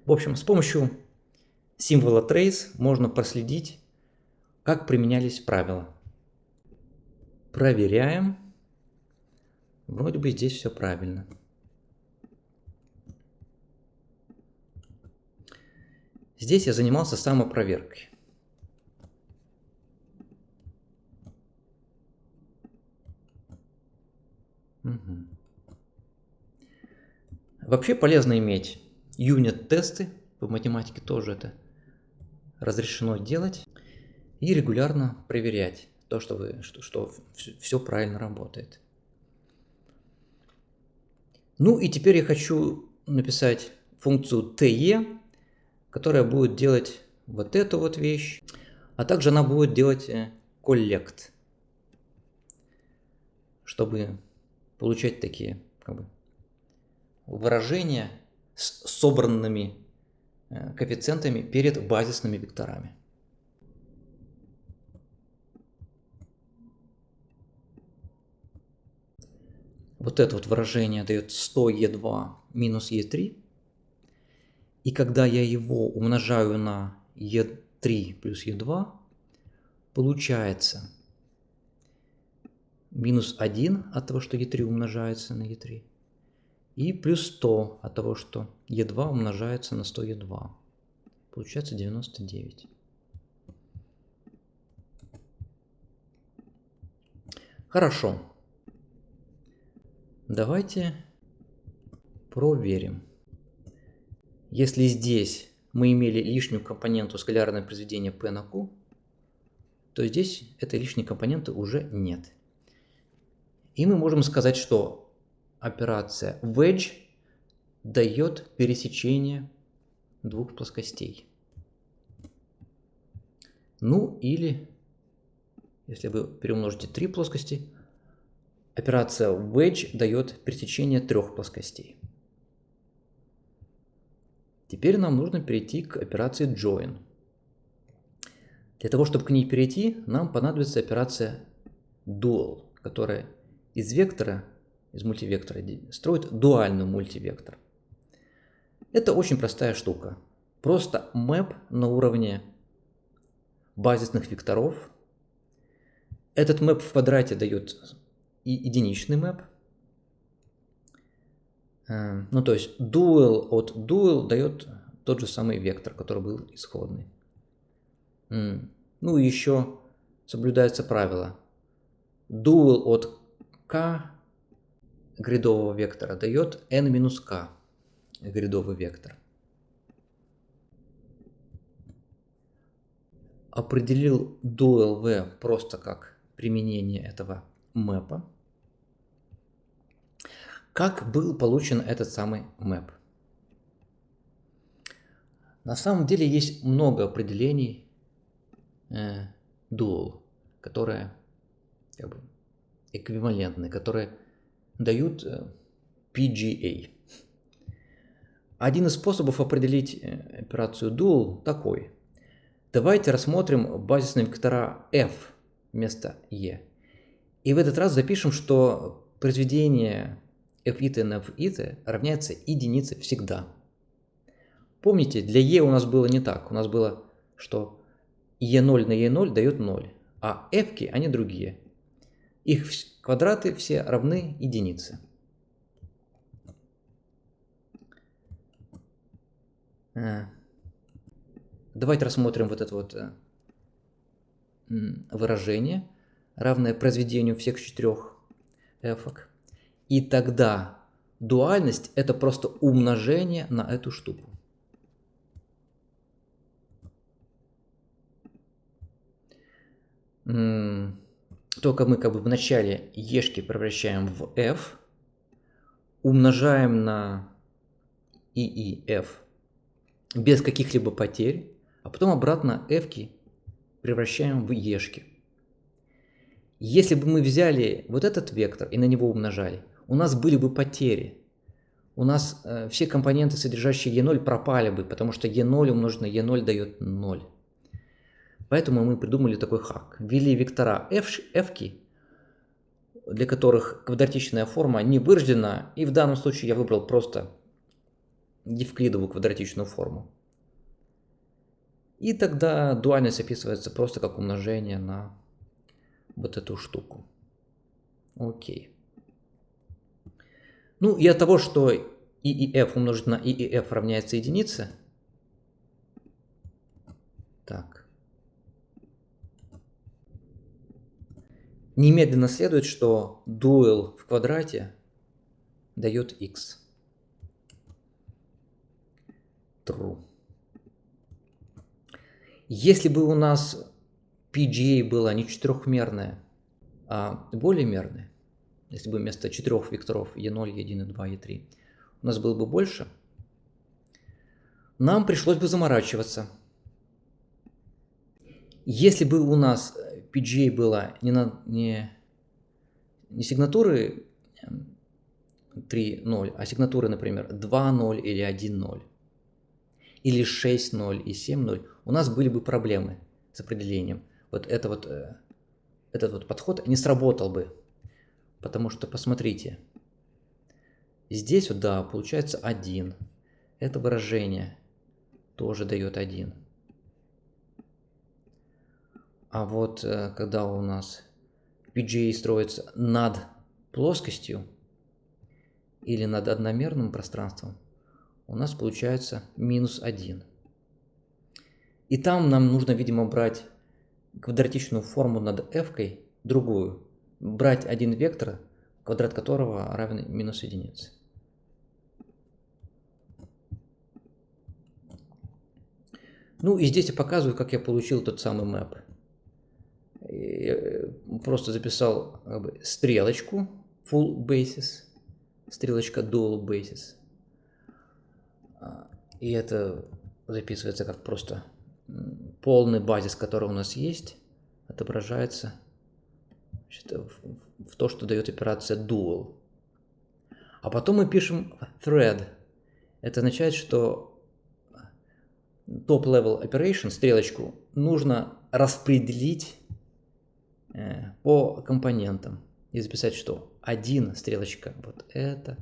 В общем, с помощью символа trace можно проследить, как применялись правила. Проверяем. Вроде бы здесь все правильно. Здесь я занимался самопроверкой. Угу. Вообще полезно иметь юнит-тесты, в математике тоже это разрешено делать, и регулярно проверять то, что все правильно работает. Ну и теперь я хочу написать функцию TE, которая будет делать вот эту вот вещь, а также она будет делать collect, чтобы получать такие как бы выражения с собранными коэффициентами перед базисными векторами. Вот это вот выражение дает 100e2 минус e3. И когда я его умножаю на e3 плюс e2, получается минус 1 от того, что e3 умножается на e3. И плюс 100 от того, что e2 умножается на 100e2. Получается 99. Хорошо. Давайте проверим. Если здесь мы имели лишнюю компоненту скалярное произведение P на Q, то здесь этой лишней компоненты уже нет. И мы можем сказать, что операция wedge дает пересечение двух плоскостей. Ну или, если вы перемножите 3 плоскости, операция wedge дает пересечение 3 плоскостей. Теперь нам нужно перейти к операции join. Для того, чтобы к ней перейти, нам понадобится операция dual, которая из вектора, из мультивектора строит дуальный мультивектор. Это очень простая штука. Просто map на уровне базисных векторов. Этот map в квадрате дает единичный map. Ну, то есть dual от dual дает тот же самый вектор, который был исходный. Ну и еще соблюдается правило. Dual от k грядового вектора дает n минус k грядовый вектор. Определил dual v просто как применение этого мэпа. Как был получен этот самый мэп? На самом деле есть много определений dual, которые как бы эквивалентны, которые дают PGA. Один из способов определить операцию dual такой. Давайте рассмотрим базисные вектора f вместо e. И в этот раз запишем, что произведение f-ит на f-ит равняется единице всегда. Помните, для e у нас было не так. У нас было, что e0 на e0 дает 0, а f-ки, они другие. Их квадраты все равны единице. Давайте рассмотрим вот это вот выражение, равное произведению всех 4 f-ок. И тогда дуальность – это просто умножение на эту штуку. Только мы как бы в начале ешки превращаем в f, умножаем на и f без каких-либо потерь, а потом обратно f-ки превращаем в ешки. Если бы мы взяли вот этот вектор и на него умножали, у нас были бы потери. У нас все компоненты, содержащие e0, пропали бы, потому что e0 умножить на e0 дает 0. Поэтому мы придумали такой хак. Ввели вектора f-ки, для которых квадратичная форма не вырождена, и в данном случае я выбрал просто евклидовую квадратичную форму. И тогда дуальность описывается просто как умножение на вот эту штуку. Окей. Ну и от того, что f умножить на f равняется единице. Так. Немедленно следует, что дуэл в квадрате дает x. True. Если бы у нас PGA было не четырехмерное, а более-мерное, если бы вместо 4 векторов E0, E1, E2, E3 у нас было бы больше, нам пришлось бы заморачиваться. Если бы у нас PGA было не сигнатуры 3,0, а сигнатуры, например, 2,0 или 1,0, или 6,0 и 7,0, у нас были бы проблемы с определением. Этот вот подход не сработал бы. Потому что, посмотрите, здесь вот, да, получается 1. Это выражение тоже дает 1. А вот когда у нас PGA строится над плоскостью или над одномерным пространством, у нас получается -1. И там нам нужно, видимо, брать квадратичную форму над f-кой, другую. Брать один вектор, квадрат которого равен -1. Ну и здесь я показываю, как я получил тот самый map. Я просто записал как бы стрелочку full basis, стрелочка dual basis. И это записывается как просто полный базис, который у нас есть, отображается в то, что дает операция dual. А потом мы пишем thread. Это означает, что top-level operation, стрелочку, нужно распределить по компонентам. И записать, что 1 стрелочка вот это,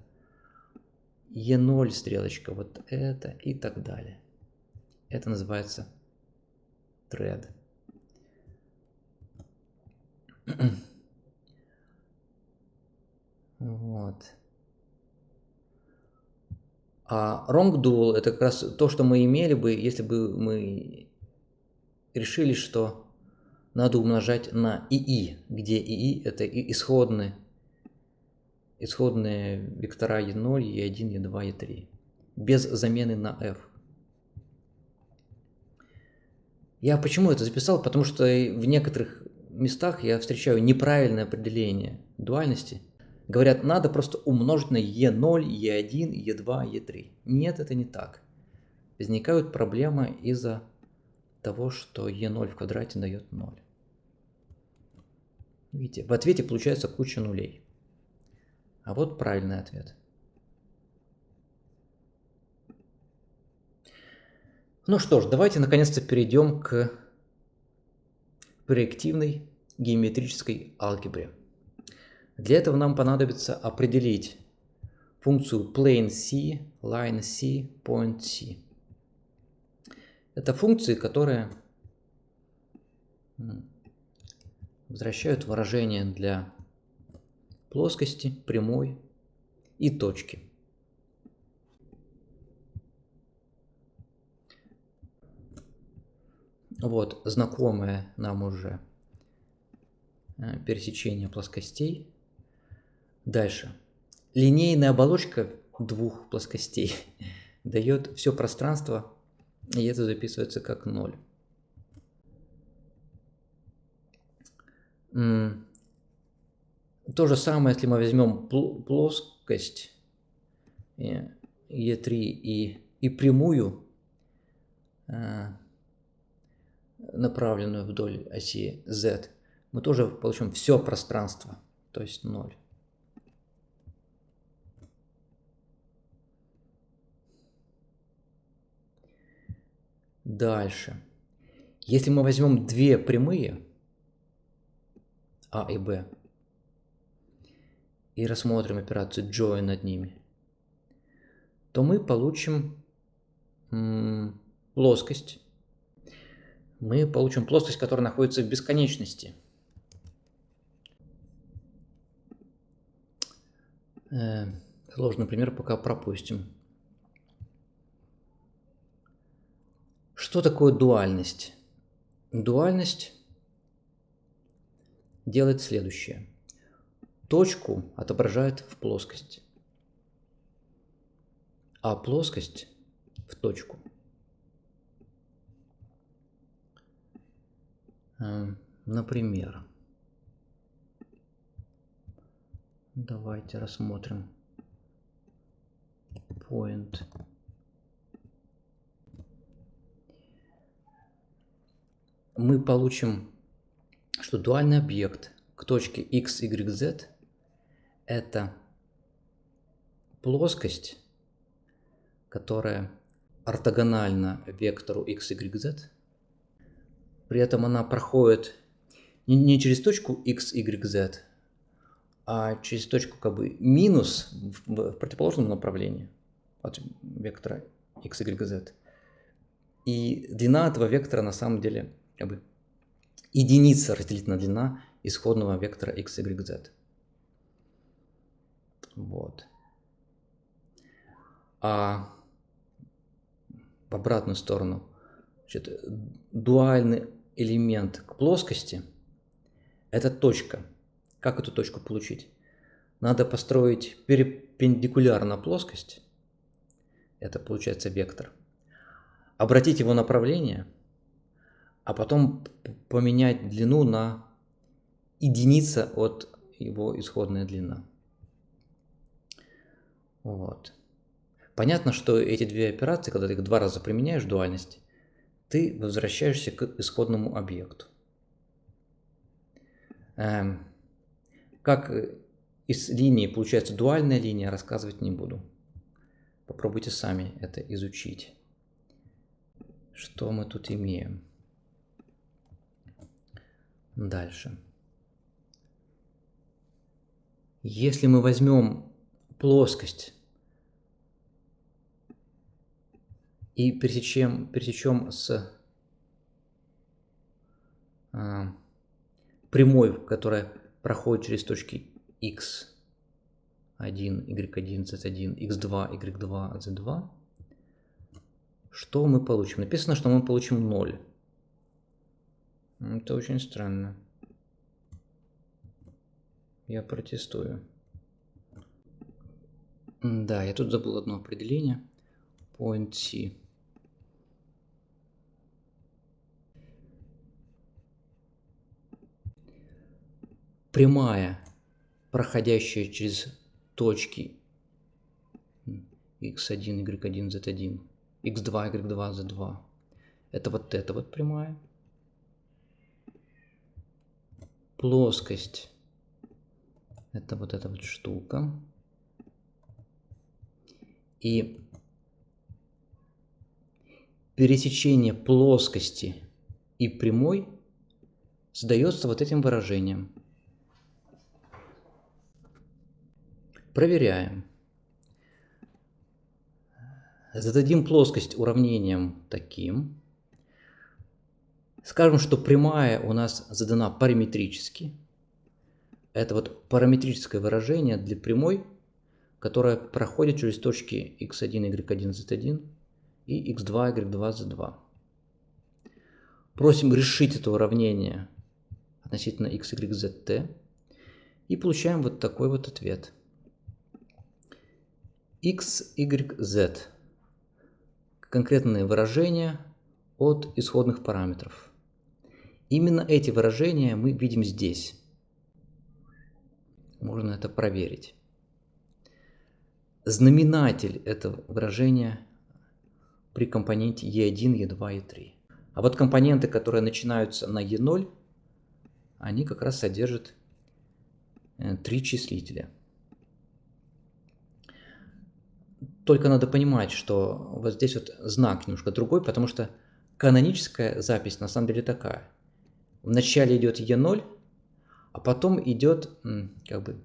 E0 стрелочка вот это и так далее. Это называется thread. Вот. А wrong dual это как раз то, что мы имели бы, если бы мы решили, что надо умножать на ii, где ii это исходные вектора e0, e1, e2, e3, без замены на f. Я почему это записал? Потому что в некоторых местах я встречаю неправильное определение дуальности. Говорят, надо просто умножить на e0, e1, e2, e3. Нет, это не так. Возникают проблемы из-за того, что e0 в квадрате дает 0. Видите, в ответе получается куча нулей. А вот правильный ответ. Ну что ж, давайте наконец-то перейдем к проективной геометрической алгебре. Для этого нам понадобится определить функцию plane C, line C, point C. Это функции, которые возвращают выражения для плоскости, прямой и точки. Вот, знакомое нам уже пересечение плоскостей. Дальше. Линейная оболочка двух плоскостей дает все пространство, и это записывается как 0. То же самое, если мы возьмем плоскость E3 и прямую, направленную вдоль оси Z, мы тоже получим все пространство, то есть 0. Дальше. Если мы возьмем две прямые, А и Б, и рассмотрим операцию join над ними, то мы получим плоскость. Мы получим плоскость, которая находится в бесконечности. Сложный пример пока пропустим. Что такое дуальность? Дуальность делает следующее. Точку отображает в плоскость, а плоскость в точку. Например, давайте рассмотрим point. Мы получим, что дуальный объект к точке x, y, z – это плоскость, которая ортогональна вектору x, y, z. При этом она проходит не через точку x, y, z, а через точку как бы минус в противоположном направлении от вектора x, y, z. И длина этого вектора на самом деле как бы единица разделительная длина исходного вектора x, y, z. Вот. А в обратную сторону, значит, дуальный элемент к плоскости – это точка. Как эту точку получить? Надо построить перпендикулярно плоскость, это получается вектор, обратить его направление, а потом поменять длину на единица от его исходная длина. Вот. Понятно, что эти две операции, когда ты их два раза применяешь в дуальности, ты возвращаешься к исходному объекту. Как из линии получается дуальная линия, рассказывать не буду. Попробуйте сами это изучить. Что мы тут имеем? Дальше. Если мы возьмем плоскость и пересечем с прямой, которая проходит через точки x1, y1, z1, x2, y2, z2, что мы получим? Написано, что мы получим 0. Это очень странно. Я протестую. Да, я тут забыл одно определение. Point C. Прямая, проходящая через точки x1, y1, z1, x2, y2, z2. Это вот прямая. Плоскость. Это вот эта вот штука. И пересечение плоскости и прямой задается вот этим выражением. Проверяем. Зададим плоскость уравнением таким. Скажем, что прямая у нас задана параметрически. Это вот параметрическое выражение для прямой, которая проходит через точки x1, y1, z1 и x2, y2, z2. Просим решить это уравнение относительно x, y, z, t. И получаем вот такой вот ответ. x, y, z. Конкретные выражения от исходных параметров. Именно эти выражения мы видим здесь. Можно это проверить. Знаменатель этого выражения при компоненте e1, e2, e3. А вот компоненты, которые начинаются на e0, они как раз содержат 3 числителя. Только надо понимать, что вот здесь вот знак немножко другой, потому что каноническая запись на самом деле такая. Вначале идет e0, а потом идет как бы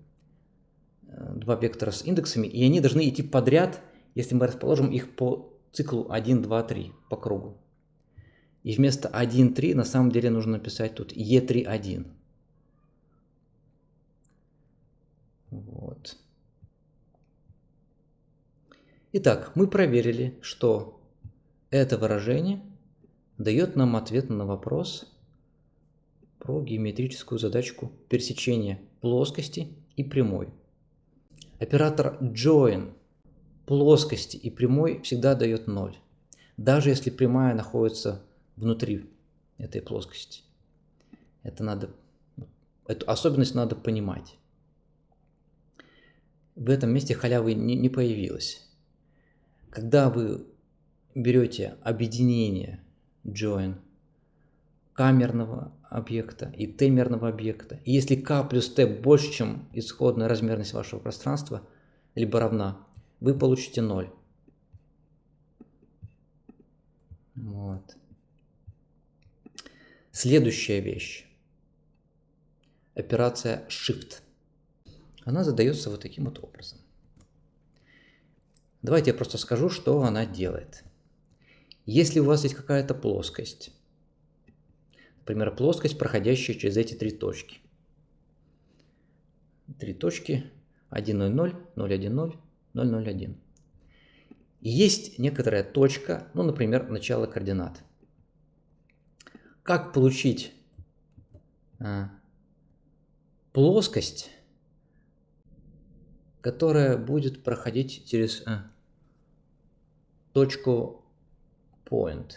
два вектора с индексами, и они должны идти подряд, если мы расположим их по циклу 1, 2, 3 по кругу. И вместо 1, 3 на самом деле нужно написать тут e3, 1. Вот. Итак, мы проверили, что это выражение дает нам ответ на вопрос про геометрическую задачку пересечения плоскости и прямой. Оператор join плоскости и прямой всегда дает 0, даже если прямая находится внутри этой плоскости. Эту особенность надо понимать. В этом месте халявы не появилось. Когда вы берете объединение join камерного объекта и t-мерного объекта, и если k плюс t больше, чем исходная размерность вашего пространства, либо равна, вы получите 0. Вот. Следующая вещь. Операция Shift. Она задается вот таким вот образом. Давайте я просто скажу, что она делает. Если у вас есть какая-то плоскость, например, плоскость, проходящая через эти три точки. Три точки 1, 0, 0, 0, 1, 0, 0, 0, 1. Есть некоторая точка, ну, например, начало координат. Как получить плоскость, которая будет проходить через точку point?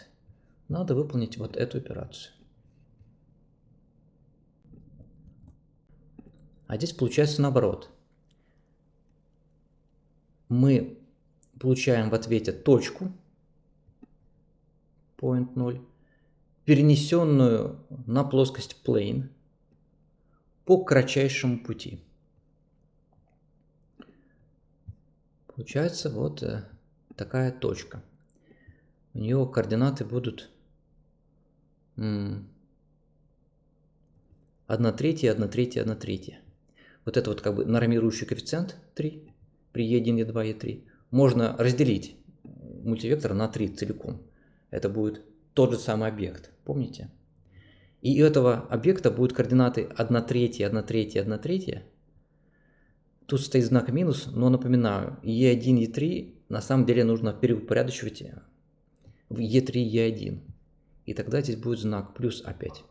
Надо выполнить вот эту операцию. А здесь получается наоборот. Мы получаем в ответе точку point 0, перенесенную на плоскость plane по кратчайшему пути. Получается вот такая точка. У нее координаты будут 1 третья, 1 третья, 1 третья. Вот это вот как бы нормирующий коэффициент 3 при e1, e2, e3. Можно разделить мультивектор на 3 целиком. Это будет тот же самый объект, помните? И у этого объекта будут координаты 1 третья, 1 третья, 1 третья. Тут стоит знак минус, но напоминаю, e1, e3 на самом деле нужно переупорядочивать в e3, e1. И тогда здесь будет знак плюс опять.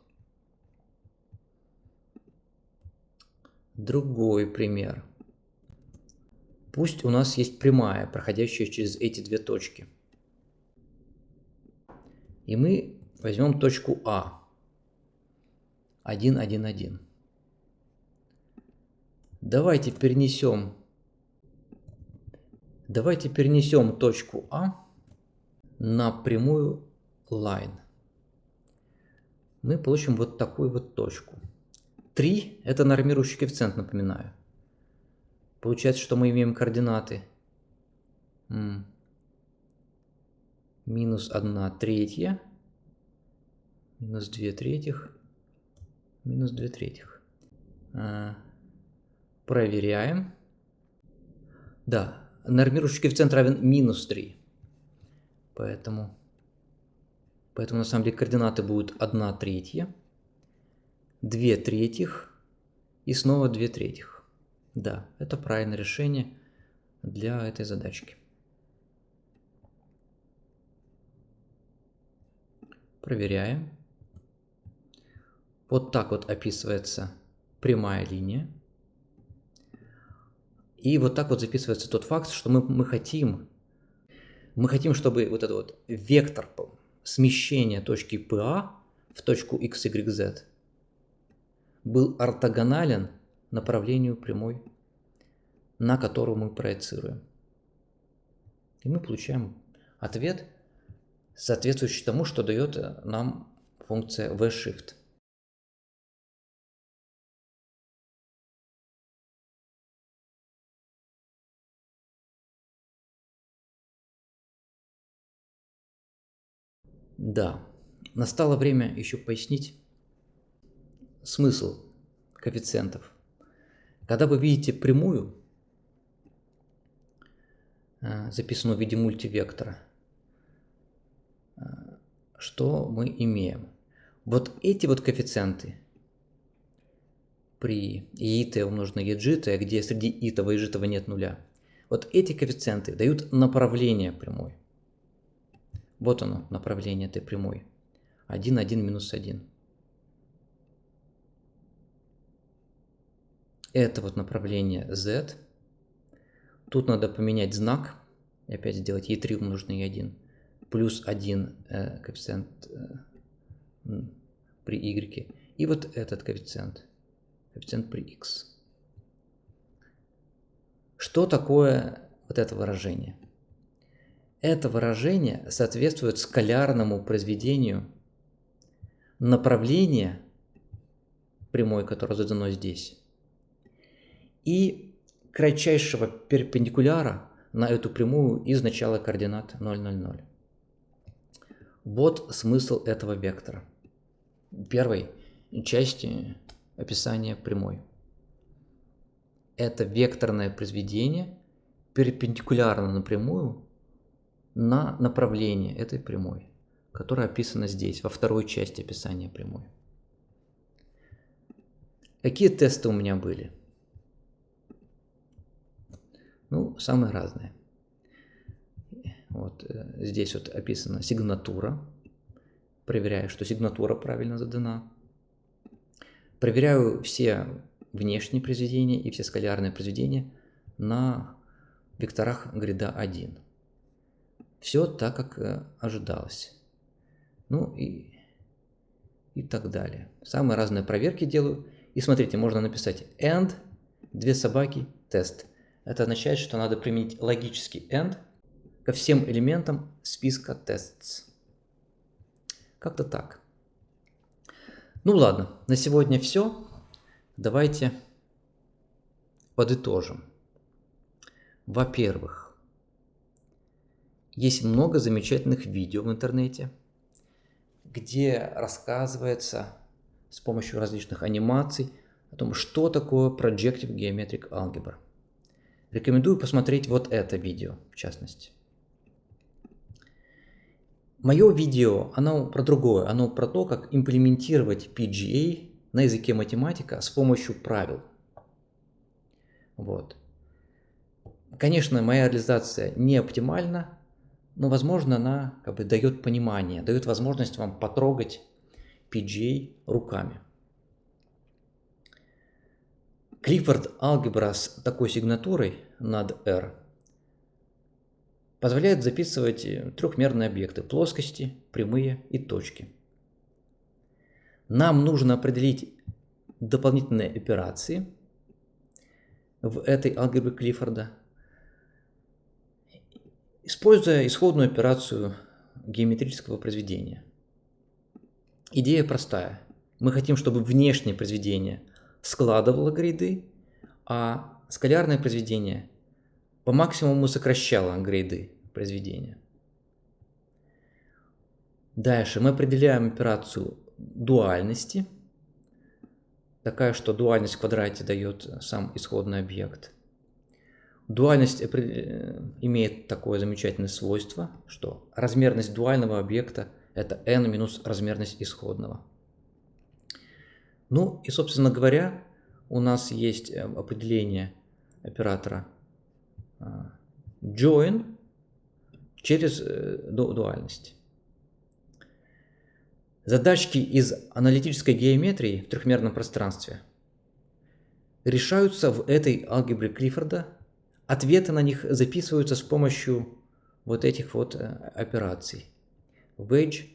Другой пример. Пусть у нас есть прямая, проходящая через эти две точки. И мы возьмем точку А. 1, 1, 1. Давайте перенесем точку А на прямую line. Мы получим вот такую вот точку. 3 – это нормирующий коэффициент, напоминаю. Получается, что мы имеем координаты минус 1 третья, минус 2 третьих, минус 2 третьих. Проверяем. Да, нормирующий коэффициент равен минус 3. Поэтому на самом деле координаты будут 1 третья, 2 третьих и снова 2 третьих. Да, это правильное решение для этой задачки. Проверяем. Вот так вот описывается прямая линия. И вот так вот записывается тот факт, что мы хотим, чтобы вот этот вот вектор смещения точки PA в точку x, y, z был ортогонален направлению прямой, на которую мы проецируем. И мы получаем ответ, соответствующий тому, что дает нам функция v-shift. Да, настало время еще пояснить смысл коэффициентов. Когда вы видите прямую, записанную в виде мультивектора, что мы имеем? Вот эти вот коэффициенты при иит умноженное на еджит, где среди итого и житого нет нуля, вот эти коэффициенты дают направление прямой. Вот оно, направление этой прямой. 1, 1, минус 1. Это вот направление z. Тут надо поменять знак. И опять сделать e3 умноженное на e1. Плюс 1 коэффициент при y. И вот этот коэффициент. Коэффициент при x. Что такое вот это выражение? Это выражение соответствует скалярному произведению направления прямой, которое задано здесь, и кратчайшего перпендикуляра на эту прямую из начала координат 0, 0, 0. Вот смысл этого вектора. Первой части описания прямой. Это векторное произведение перпендикулярно напрямую на направление этой прямой, которая описана здесь, во второй части описания прямой. Какие тесты у меня были? Ну, самые разные. Вот здесь вот описана сигнатура. Проверяю, что сигнатура правильно задана. Проверяю все внешние произведения и все скалярные произведения на векторах грида 1. Все так, как ожидалось. Ну и так далее. Самые разные проверки делаю. И смотрите, можно написать AND, две собаки, тест. Это означает, что надо применить логический AND ко всем элементам списка tests. Как-то так. Ну ладно, на сегодня все. Давайте подытожим. Во-первых, есть много замечательных видео в интернете, где рассказывается с помощью различных анимаций о том, что такое Projective Geometric Algebra. Рекомендую посмотреть вот это видео, в частности. Мое видео, оно про другое, оно про то, как имплементировать PGA на языке математика с помощью правил. Вот. Конечно, моя реализация не оптимальна, но, возможно, она как бы дает понимание, дает возможность вам потрогать PGA руками. Clifford алгебра с такой сигнатурой над R позволяет записывать трехмерные объекты, плоскости, прямые и точки. Нам нужно определить дополнительные операции в этой алгебре Клиффорда, используя исходную операцию геометрического произведения. Идея простая. Мы хотим, чтобы внешнее произведение складывало грейды, а скалярное произведение по максимуму сокращало грейды произведения. Дальше мы определяем операцию дуальности. Такая, что дуальность в квадрате дает сам исходный объект. Дуальность имеет такое замечательное свойство, что размерность дуального объекта – это n минус размерность исходного. Ну и, собственно говоря, у нас есть определение оператора join через дуальность. Задачки из аналитической геометрии в трехмерном пространстве решаются в этой алгебре Клиффорда. Ответы на них записываются с помощью вот этих вот операций. Wedge,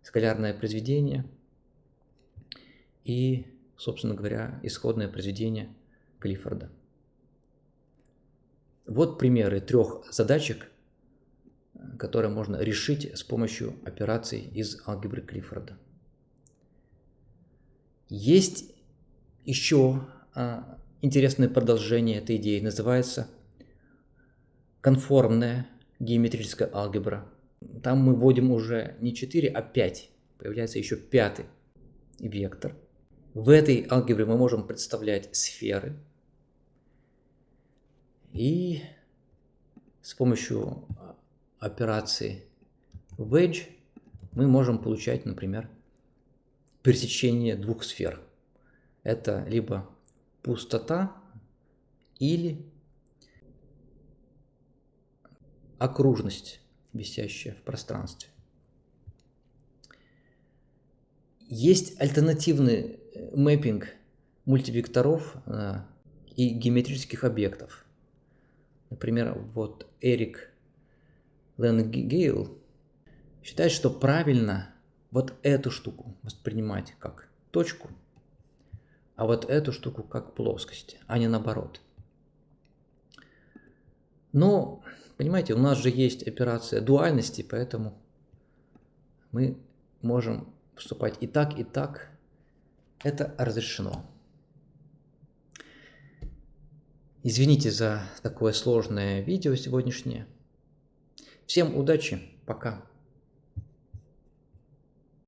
скалярное произведение и, собственно говоря, исходное произведение Клиффорда. Вот примеры трех задачек, которые можно решить с помощью операций из алгебры Клиффорда. Есть еще интересное продолжение этой идеи, называется конформная геометрическая алгебра. Там мы вводим уже не 4, а 5. Появляется еще пятый вектор. В этой алгебре мы можем представлять сферы. И с помощью операции Wedge мы можем получать, например, пересечение двух сфер. Это либо пустота или окружность, висящая в пространстве. Есть альтернативный мэппинг мультивекторов и геометрических объектов. Например, вот Эрик Ленгейл считает, что правильно вот эту штуку воспринимать как точку, а вот эту штуку как плоскость, а не наоборот. Но, понимаете, у нас же есть операция дуальности, поэтому мы можем поступать и так, и так. Это разрешено. Извините за такое сложное видео сегодняшнее. Всем удачи, пока.